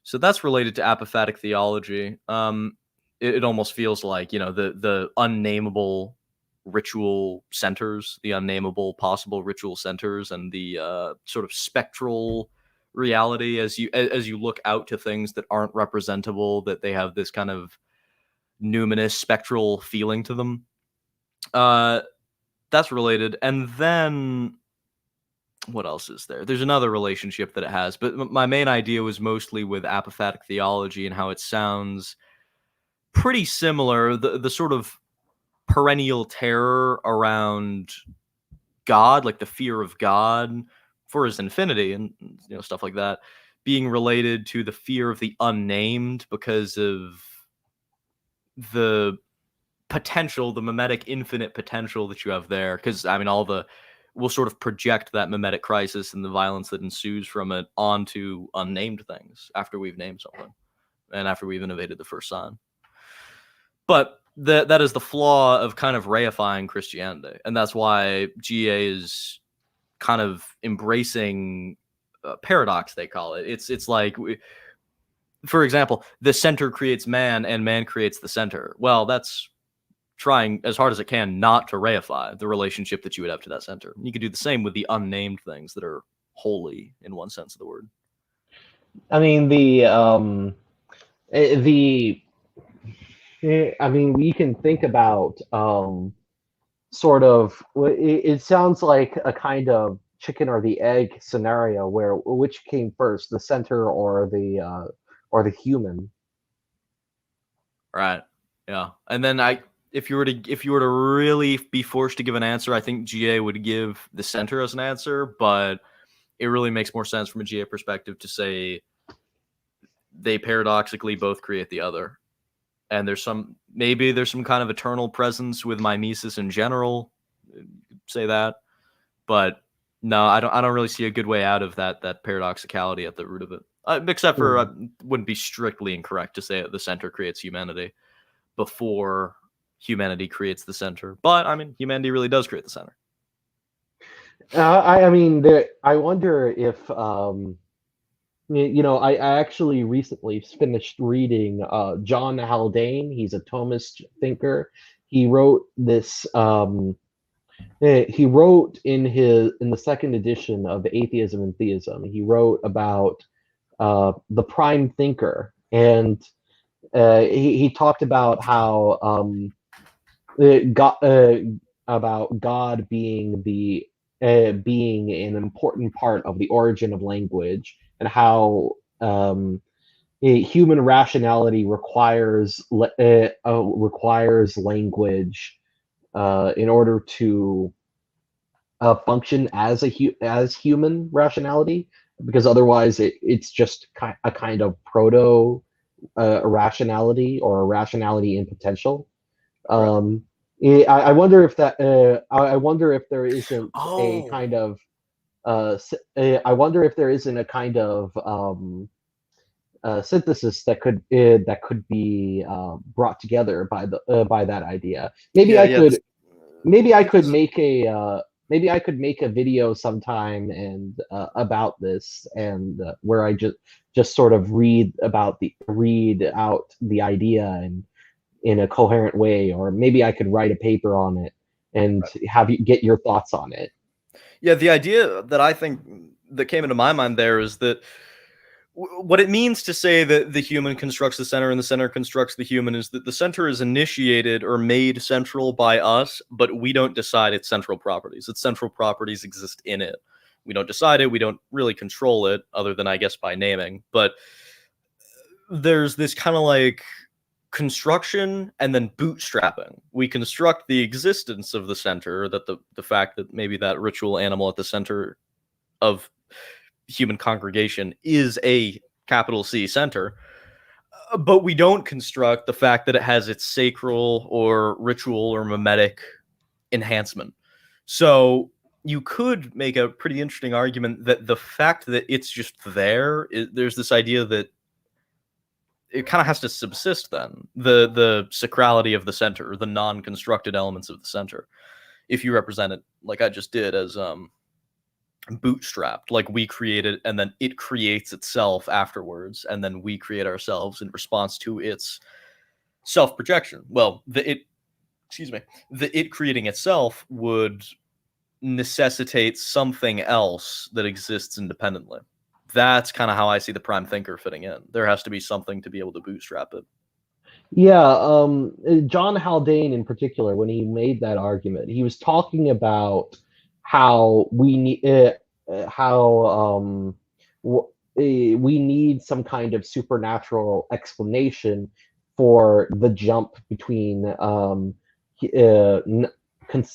So that's related to apophatic theology. It almost feels like, the unnameable ritual centers, the unnameable possible ritual centers, and the sort of spectral reality as you look out to things that aren't representable, that they have this kind of numinous spectral feeling to them. That's related. And then what else is there? There's another relationship that it has, but my main idea was mostly with apophatic theology and how it sounds pretty similar. The sort of perennial terror around God, like the fear of God for his infinity and stuff like that, being related to the fear of the unnamed because of the potential, the mimetic infinite potential that you have there. Because we'll sort of project that mimetic crisis and the violence that ensues from it onto unnamed things after we've named something and after we've innovated the first sign. But that is the flaw of kind of reifying Christianity, and that's why GA is kind of embracing paradox, they call it. It's like, for example, the center creates man and man creates the center. Well, that's trying as hard as it can not to reify the relationship that you would have to that center. You could do the same with the unnamed things that are holy in one sense of the word. I mean, we can think about sort of, it sounds like a kind of chicken or the egg scenario where which came first, the center or the human. Right. Yeah. And then if you were to really be forced to give an answer, I think GA would give the center as an answer, but it really makes more sense from a GA perspective to say they paradoxically both create the other. And there's some kind of eternal presence with mimesis in general. You could say that, but no, I don't really see a good way out of that paradoxicality at the root of it. Except for it wouldn't be strictly incorrect to say that the center creates humanity before humanity creates the center. But humanity really does create the center. I wonder if I actually recently finished reading John Haldane. He's a Thomist thinker. He wrote this. He wrote in the second edition of Atheism and Theism. He wrote about the prime thinker, and he talked about how about God being being an important part of the origin of language, and how human rationality requires language in order to function as human rationality, because otherwise it's just a kind of proto rationality, or a rationality in potential. I wonder if there isn't a kind of I wonder if there isn't a kind of synthesis that could be brought together by that idea. Maybe I could make a video sometime and about this, and where I just sort of read out the idea, and in a coherent way, or maybe I could write a paper on it and have you get your thoughts on it. Yeah, the idea that I think that came into my mind there is that what it means to say that the human constructs the center and the center constructs the human is that the center is initiated or made central by us, but we don't decide its central properties. Its central properties exist in it. We don't decide it. We don't really control it, other than, I guess, by naming. But there's this kind of like construction and then bootstrapping. We construct the existence of the center, that the fact that maybe that ritual animal at the center of human congregation is a capital C center, but we don't construct the fact that it has its sacral or ritual or mimetic enhancement. So you could make a pretty interesting argument that the fact that it's just there, there's this idea that it kind of has to subsist then, the sacrality of the center, the non-constructed elements of the center, if you represent it like I just did as bootstrapped, like we create it and then it creates itself afterwards, and then we create ourselves in response to its self-projection. Well, the it creating itself would necessitate something else that exists independently. That's kind of how I see the prime thinker fitting in. There has to be something to be able to bootstrap it. Yeah, John Haldane in particular, when he made that argument, he was talking about how we need we need some kind of supernatural explanation for the jump between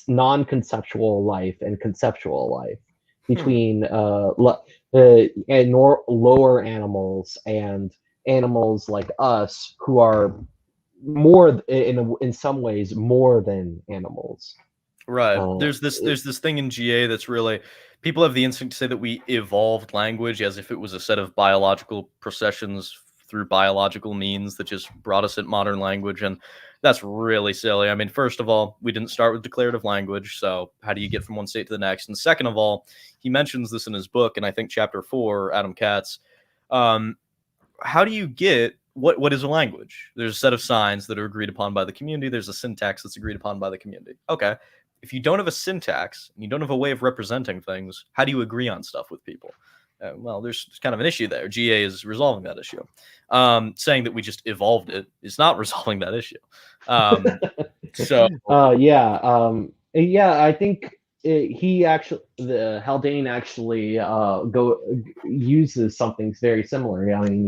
non-conceptual life and conceptual life, between lower animals and animals like us, who are more in some ways more than animals. Right. There's this thing in GA that's really, people have the instinct to say that we evolved language as if it was a set of biological processions through biological means that just brought us at modern language, and that's really silly. I mean, first of all, we didn't start with declarative language, so how do you get from one state to the next? And second of all, he mentions this in his book, and I think chapter 4, Adam Katz. How do you get what is a language? There's a set of signs that are agreed upon by the community. There's a syntax that's agreed upon by the community. Okay. If you don't have a syntax and you don't have a way of representing things, how do you agree on stuff with people? Well, there's kind of an issue there. GA is resolving that issue. Saying that we just evolved it is not resolving that issue. I think Haldane actually uses something very similar. I mean,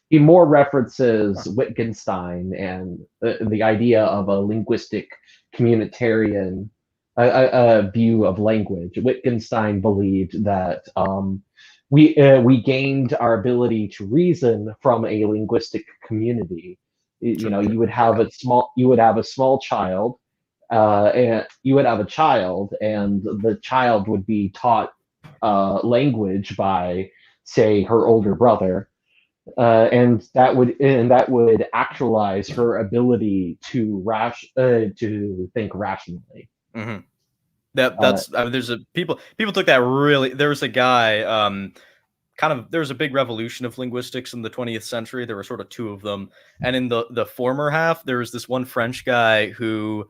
he more references Wittgenstein and the idea of a linguistic communitarian view of language. Wittgenstein believed that we gained our ability to reason from a linguistic community. You would have a small child, and you would have a child, and the child would be taught language by, say, her older brother, and that would actualize her ability to think rationally. Mm-hmm. That's I mean, people took that really. There was a guy. There was a big revolution of linguistics in the 20th century. There were sort of two of them, and in the former half, there was this one French guy who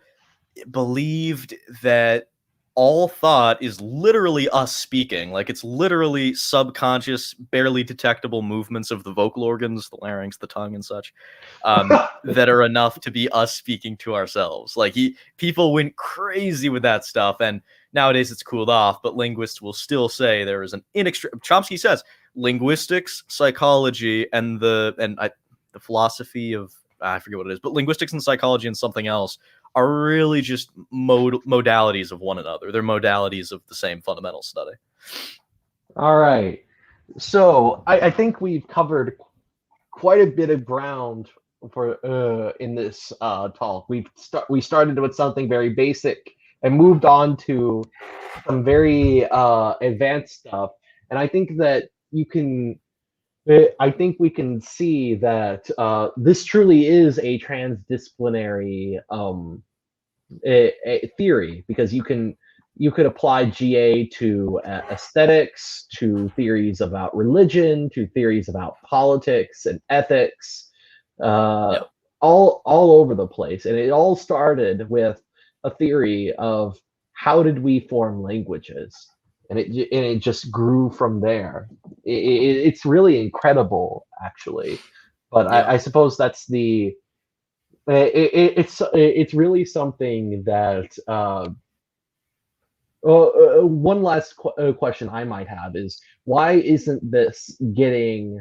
believed that all thought is literally us speaking. Like, it's literally subconscious, barely detectable movements of the vocal organs, the larynx, the tongue, and such, that are enough to be us speaking to ourselves. Like, people went crazy with that stuff, and nowadays it's cooled off, but linguists will still say there is an Chomsky says linguistics, psychology, and the philosophy of, I forget what it is, but linguistics and psychology and something else are really just modalities of one another. They're modalities of the same fundamental study. All right. So I think we've covered quite a bit of ground for in this talk. We started with something very basic and moved on to some very advanced stuff. And I think that we can see that this truly is a transdisciplinary a theory, because you could apply GA to aesthetics, to theories about religion, to theories about politics and ethics, all over the place, and it all started with a theory of how did we form languages, and it just grew from there. It's really incredible, actually. But Yeah. I suppose that's the it's really something that one last question I might have is, why isn't this getting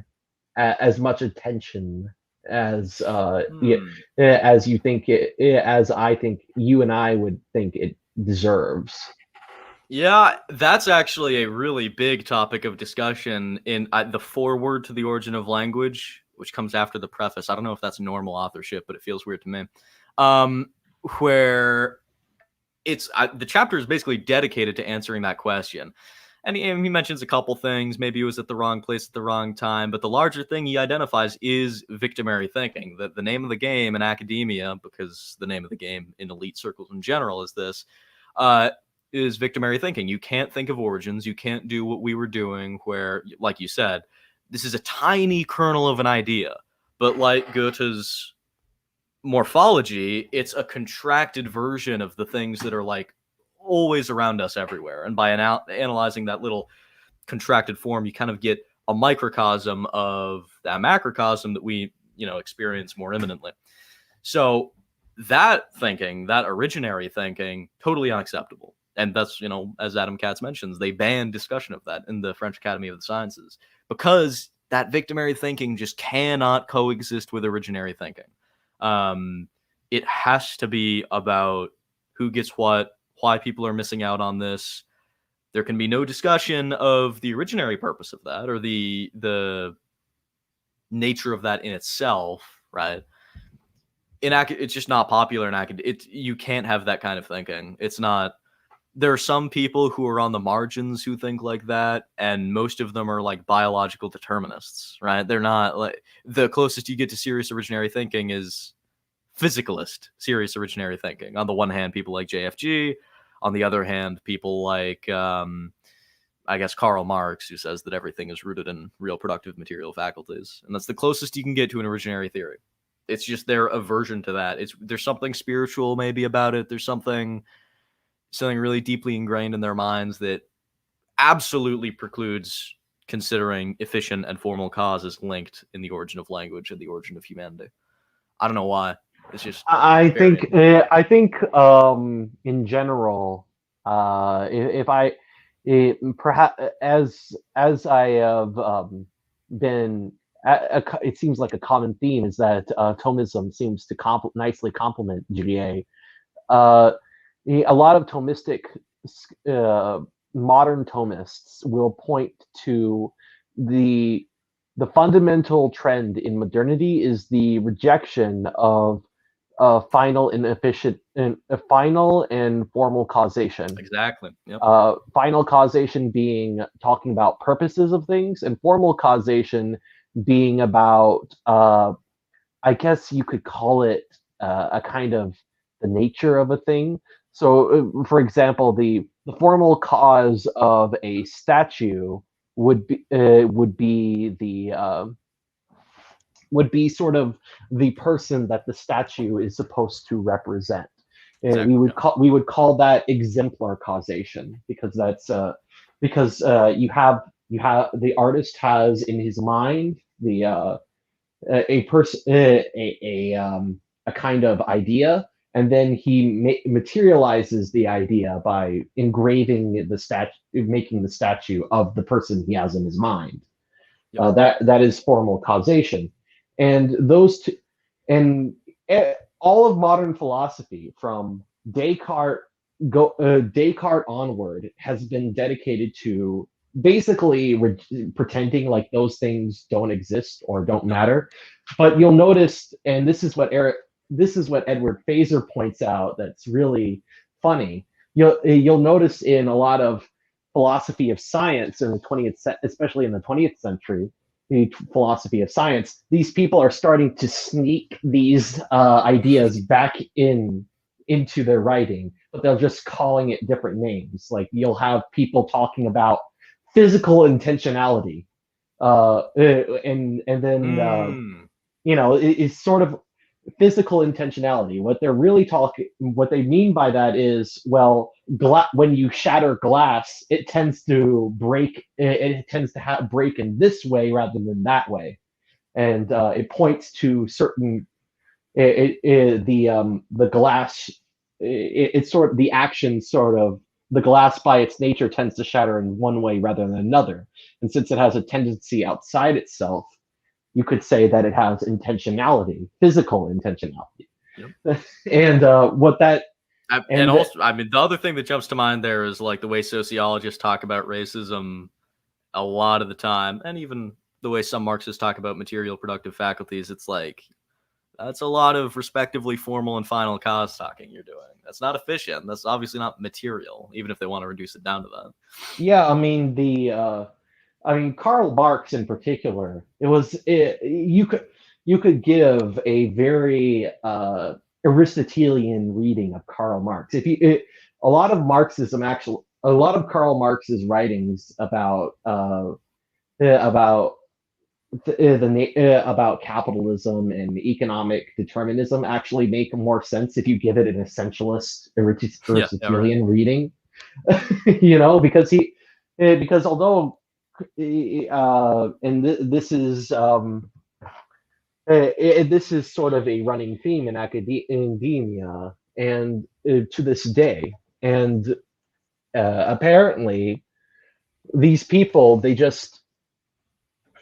as much attention as as you think it, as I think you and I would think it deserves? Yeah, that's actually a really big topic of discussion in the foreword to The Origin of Language, which comes after the preface. I don't know if that's normal authorship, but it feels weird to me. Where the chapter is basically dedicated to answering that question. And he mentions a couple things. Maybe he was at the wrong place at the wrong time. But the larger thing he identifies is victimary thinking. The name of the game in academia, because the name of the game in elite circles in general is this, is victimary thinking. You can't think of origins. You can't do what we were doing where, like you said, this is a tiny kernel of an idea. But like Goethe's morphology, it's a contracted version of the things that are like always around us everywhere. And by analyzing that little contracted form, you kind of get a microcosm of that macrocosm that we, experience more imminently. So that thinking, that originary thinking, totally unacceptable. And that's, as Adam Katz mentions, they banned discussion of that in the French Academy of the Sciences because that victimary thinking just cannot coexist with originary thinking. It has to be about who gets what, why people are missing out on this. There can be no discussion of the originary purpose of that or the nature of that in itself, right? It's just not popular in academia. You can't have that kind of thinking. It's not. There are some people who are on the margins who think like that, and most of them are like biological determinists, right? They're not like, the closest you get to serious originary thinking is physicalist serious originary thinking. On the one hand, people like JFG. On the other hand, people like, I guess, Karl Marx, who says that everything is rooted in real productive material faculties. And that's the closest you can get to an originary theory. It's just their aversion to that. There's something spiritual maybe about it. There's something really deeply ingrained in their minds that absolutely precludes considering efficient and formal causes linked in the origin of language and the origin of humanity. I don't know why. It's just I think in general, if I perhaps as I have been, it seems like a common theme is that Thomism seems to nicely complement GA. A lot of Thomistic modern Thomists will point to the fundamental trend in modernity is the rejection of final and formal causation. Exactly. Yep. Final causation being talking about purposes of things, and formal causation being about, I guess you could call it a kind of the nature of a thing. So, for example, the formal cause of a statue would be sort of the person that the statue is supposed to represent. And Exactly. we would call that exemplar causation, because that's you have the artist has in his mind a person a kind of idea, and then he materializes the idea by engraving the statue, making the statue of the person he has in his mind. Yep. That is formal causation. And those two, and all of modern philosophy from Descartes onward has been dedicated to basically pretending like those things don't exist or don't matter. But you'll notice, and this is what Edward Fazer points out, that's really funny. You'll notice in a lot of philosophy of science in the 20th, especially in the 20th century, the philosophy of science, these people are starting to sneak these ideas back into their writing, but they're just calling it different names. Like you'll have people talking about physical intentionality, and then it's sort of physical intentionality. What they mean by that is, well, when you shatter glass, it tends to break. It tends to break in this way rather than that way, and it points to certain the glass. It's sort of the action sort of the glass by its nature tends to shatter in one way rather than another, and since it has a tendency outside itself, you could say that it has intentionality, physical intentionality. Yep. And what that and also, I mean, the other thing that jumps to mind there is like the way sociologists talk about racism a lot of the time, and even the way some Marxists talk about material productive faculties. It's like, that's a lot of respectively formal and final cause talking you're doing. That's not efficient. That's obviously not material, even if they want to reduce it down to that. Yeah, I mean Karl Marx in particular. You could give a very Aristotelian reading of Karl Marx. A lot of Karl Marx's writings about about capitalism and economic determinism actually make more sense if you give it an essentialist Aristotelian reading. Because although and this is this is sort of a running theme in academia and to this day, and apparently these people, they just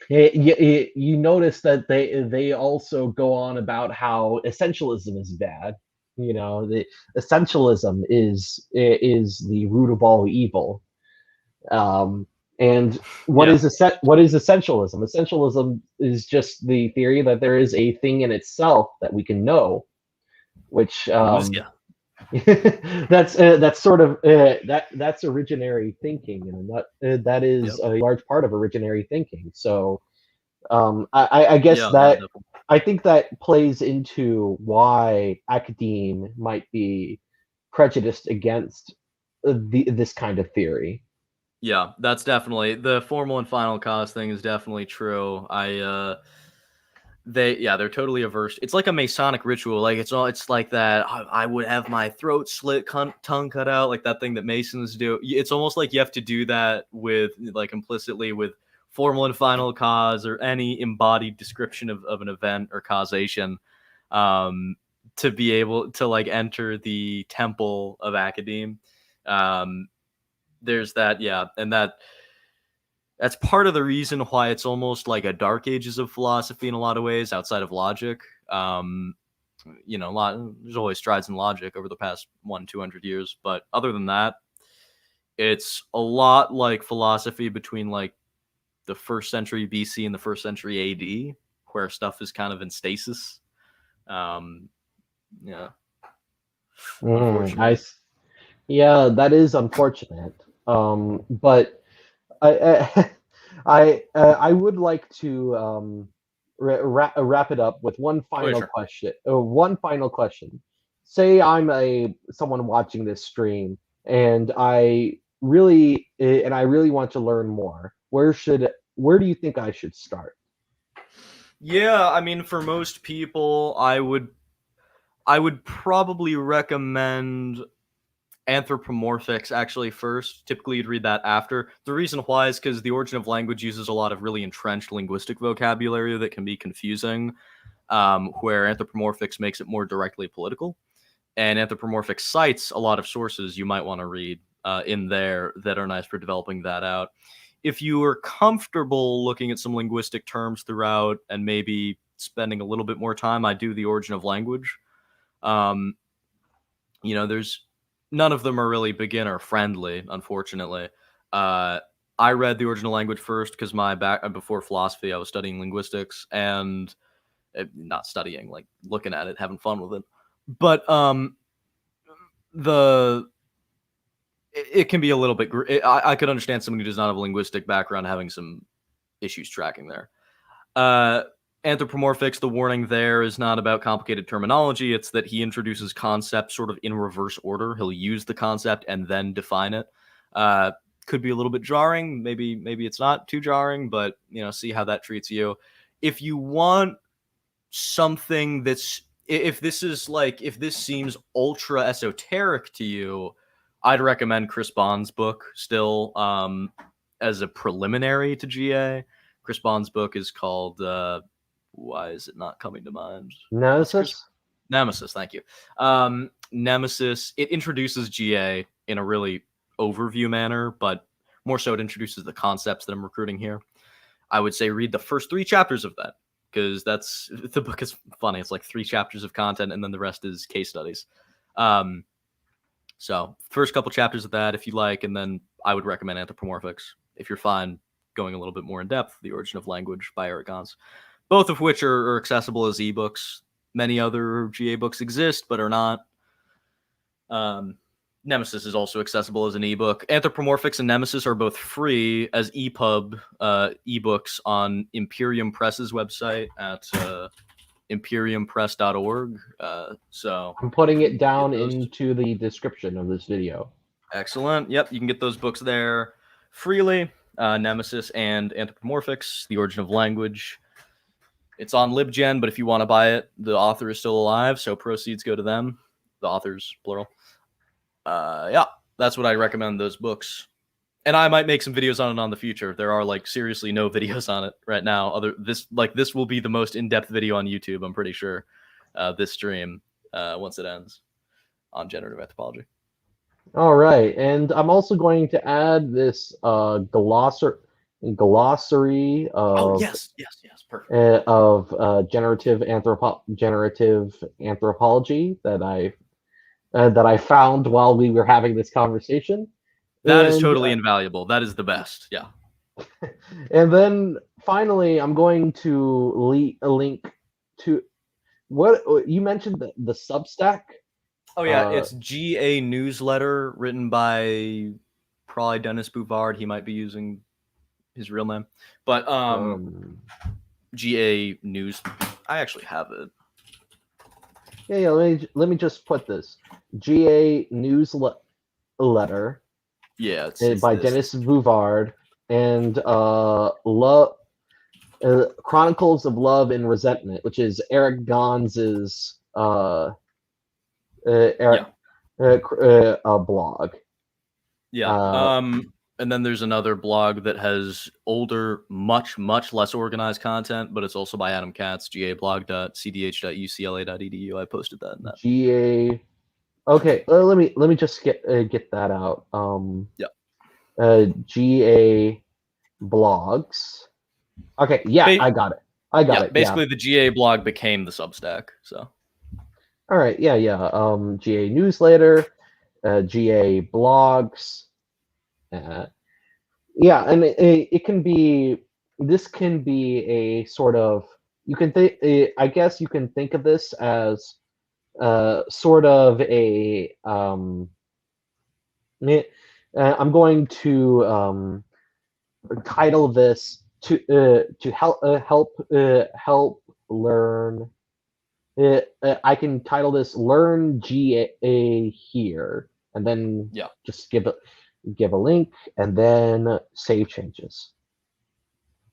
you notice that they also go on about how essentialism is bad. The essentialism is the root of all evil. And what is essentialism? Essentialism is just the theory that there is a thing in itself that we can know, which that's sort of that's originary thinking, and that is a large part of originary thinking. So I guess I think that plays into why academe might be prejudiced against this kind of theory. Yeah, that's definitely the formal and final cause thing is definitely true. They're totally averse. It's like a Masonic ritual. Like it's like that. I would have my throat slit, tongue cut out, like that thing that Masons do. It's almost like you have to do that with like implicitly with formal and final cause or any embodied description of an event or causation, to be able to like enter the temple of academe. There's that, and that's part of the reason why it's almost like a dark ages of philosophy in a lot of ways, outside of logic. There's always strides in logic over the past 200 years, but other than that, it's a lot like philosophy between like the 1st century BC and the 1st century AD, where stuff is kind of in stasis. Yeah, that is unfortunate. But I would like to wrap it up with one final question. One final question. Say I'm someone watching this stream, and I really want to learn more. Where do you think I should start? Yeah, I mean, for most people, I would probably recommend anthropomorphics actually first. Typically, you'd read that after. The reason why is because The Origin of Language uses a lot of really entrenched linguistic vocabulary that can be confusing, where anthropomorphics makes it more directly political. And anthropomorphic cites a lot of sources you might want to read in there that are nice for developing that out. If you are comfortable looking at some linguistic terms throughout and maybe spending a little bit more time, I do The Origin of Language. There's none of them are really beginner friendly, unfortunately. I read The Origin of Language first because before philosophy, I was studying linguistics and not studying, like looking at it, having fun with it. But it can be a little bit. I could understand someone who does not have a linguistic background having some issues tracking there. Anthropomorphics, the warning there is not about complicated terminology. It's that he introduces concepts sort of in reverse order. He'll use the concept and then define it. Could be a little bit jarring. Maybe it's not too jarring, but see how that treats you. If you want something that's if this seems ultra esoteric to you, I'd recommend Chris Bond's book still as a preliminary to GA. Chris Bond's book is called why is it not coming to mind? Nemesis? Nemesis, thank you. Nemesis, it introduces GA in a really overview manner, but more so it introduces the concepts that I'm recruiting here. I would say read the first 3 chapters of that, because the book is funny. It's like 3 chapters of content, and then the rest is case studies. So first couple chapters of that, if you like, and then I would recommend Anthropomorphics if you're fine going a little bit more in depth. The Origin of Language by Eric Gonz, both of which are accessible as ebooks. Many other GA books exist, but are not. Nemesis is also accessible as an ebook. Anthropomorphics and Nemesis are both free as EPUB ebooks on Imperium Press's website at imperiumpress.org. So I'm putting it down into the description of this video. Excellent. Yep, you can get those books there freely. Nemesis and Anthropomorphics, The Origin of Language. It's on LibGen, but if you want to buy it, the author is still alive, so proceeds go to them. The authors, plural. Yeah, that's what I recommend, those books. And I might make some videos on it on the future. There are like seriously no videos on it right now. This will be the most in-depth video on YouTube, I'm pretty sure, this stream, once it ends, on generative anthropology. All right, and I'm also going to add this glossary of perfect. Of generative anthropology that I found while we were having this conversation. That is totally invaluable. That is the best. Yeah. And then finally, I'm going to link to what you mentioned, the Substack. Oh yeah, it's GA newsletter written by probably Dennis Bouvard. He might be using his real name, but GA news. I actually have it. Yeah. Let me just put this GA newsletter. Yeah, it's by Dennis Bouvard and Chronicles of Love and Resentment, which is Eric Gonz's blog. Yeah. And then there's another blog that has older, much less organized content, but it's also by Adam Katz, gablog.cdh.ucla.edu. I posted that in that. GA. Okay, let me just get that out. GA blogs. Okay, yeah, I got it. Basically, the GA blog became the Substack. So. All right, yeah. GA newsletter, GA blogs. Yeah, and it can be. This can be a sort of. You can think. I guess you can think of this as sort of a. I'm going to title this to help learn. I can title this "Learn GA Here," and then just give a link and then save changes.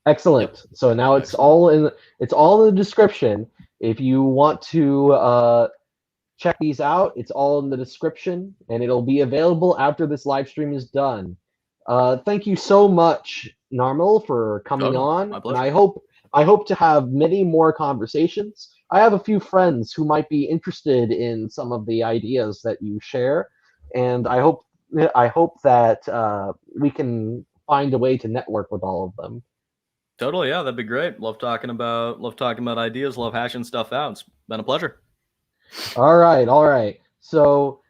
Excellent. Yep. So now it's all in the description. If you want to check these out, it's all in the description, and it'll be available after this live stream is done. Thank you so much, Narmyl, for coming on. And I hope to have many more conversations. I have a few friends who might be interested in some of the ideas that you share, and I hope that we can find a way to network with all of them. Totally, yeah, that'd be great. Love talking about ideas. Love hashing stuff out. It's been a pleasure. All right. So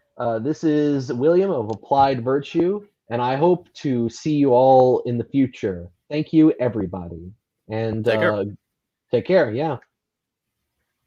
this is William of Applied Virtue, and I hope to see you all in the future. Thank you, everybody, and take care. Yeah.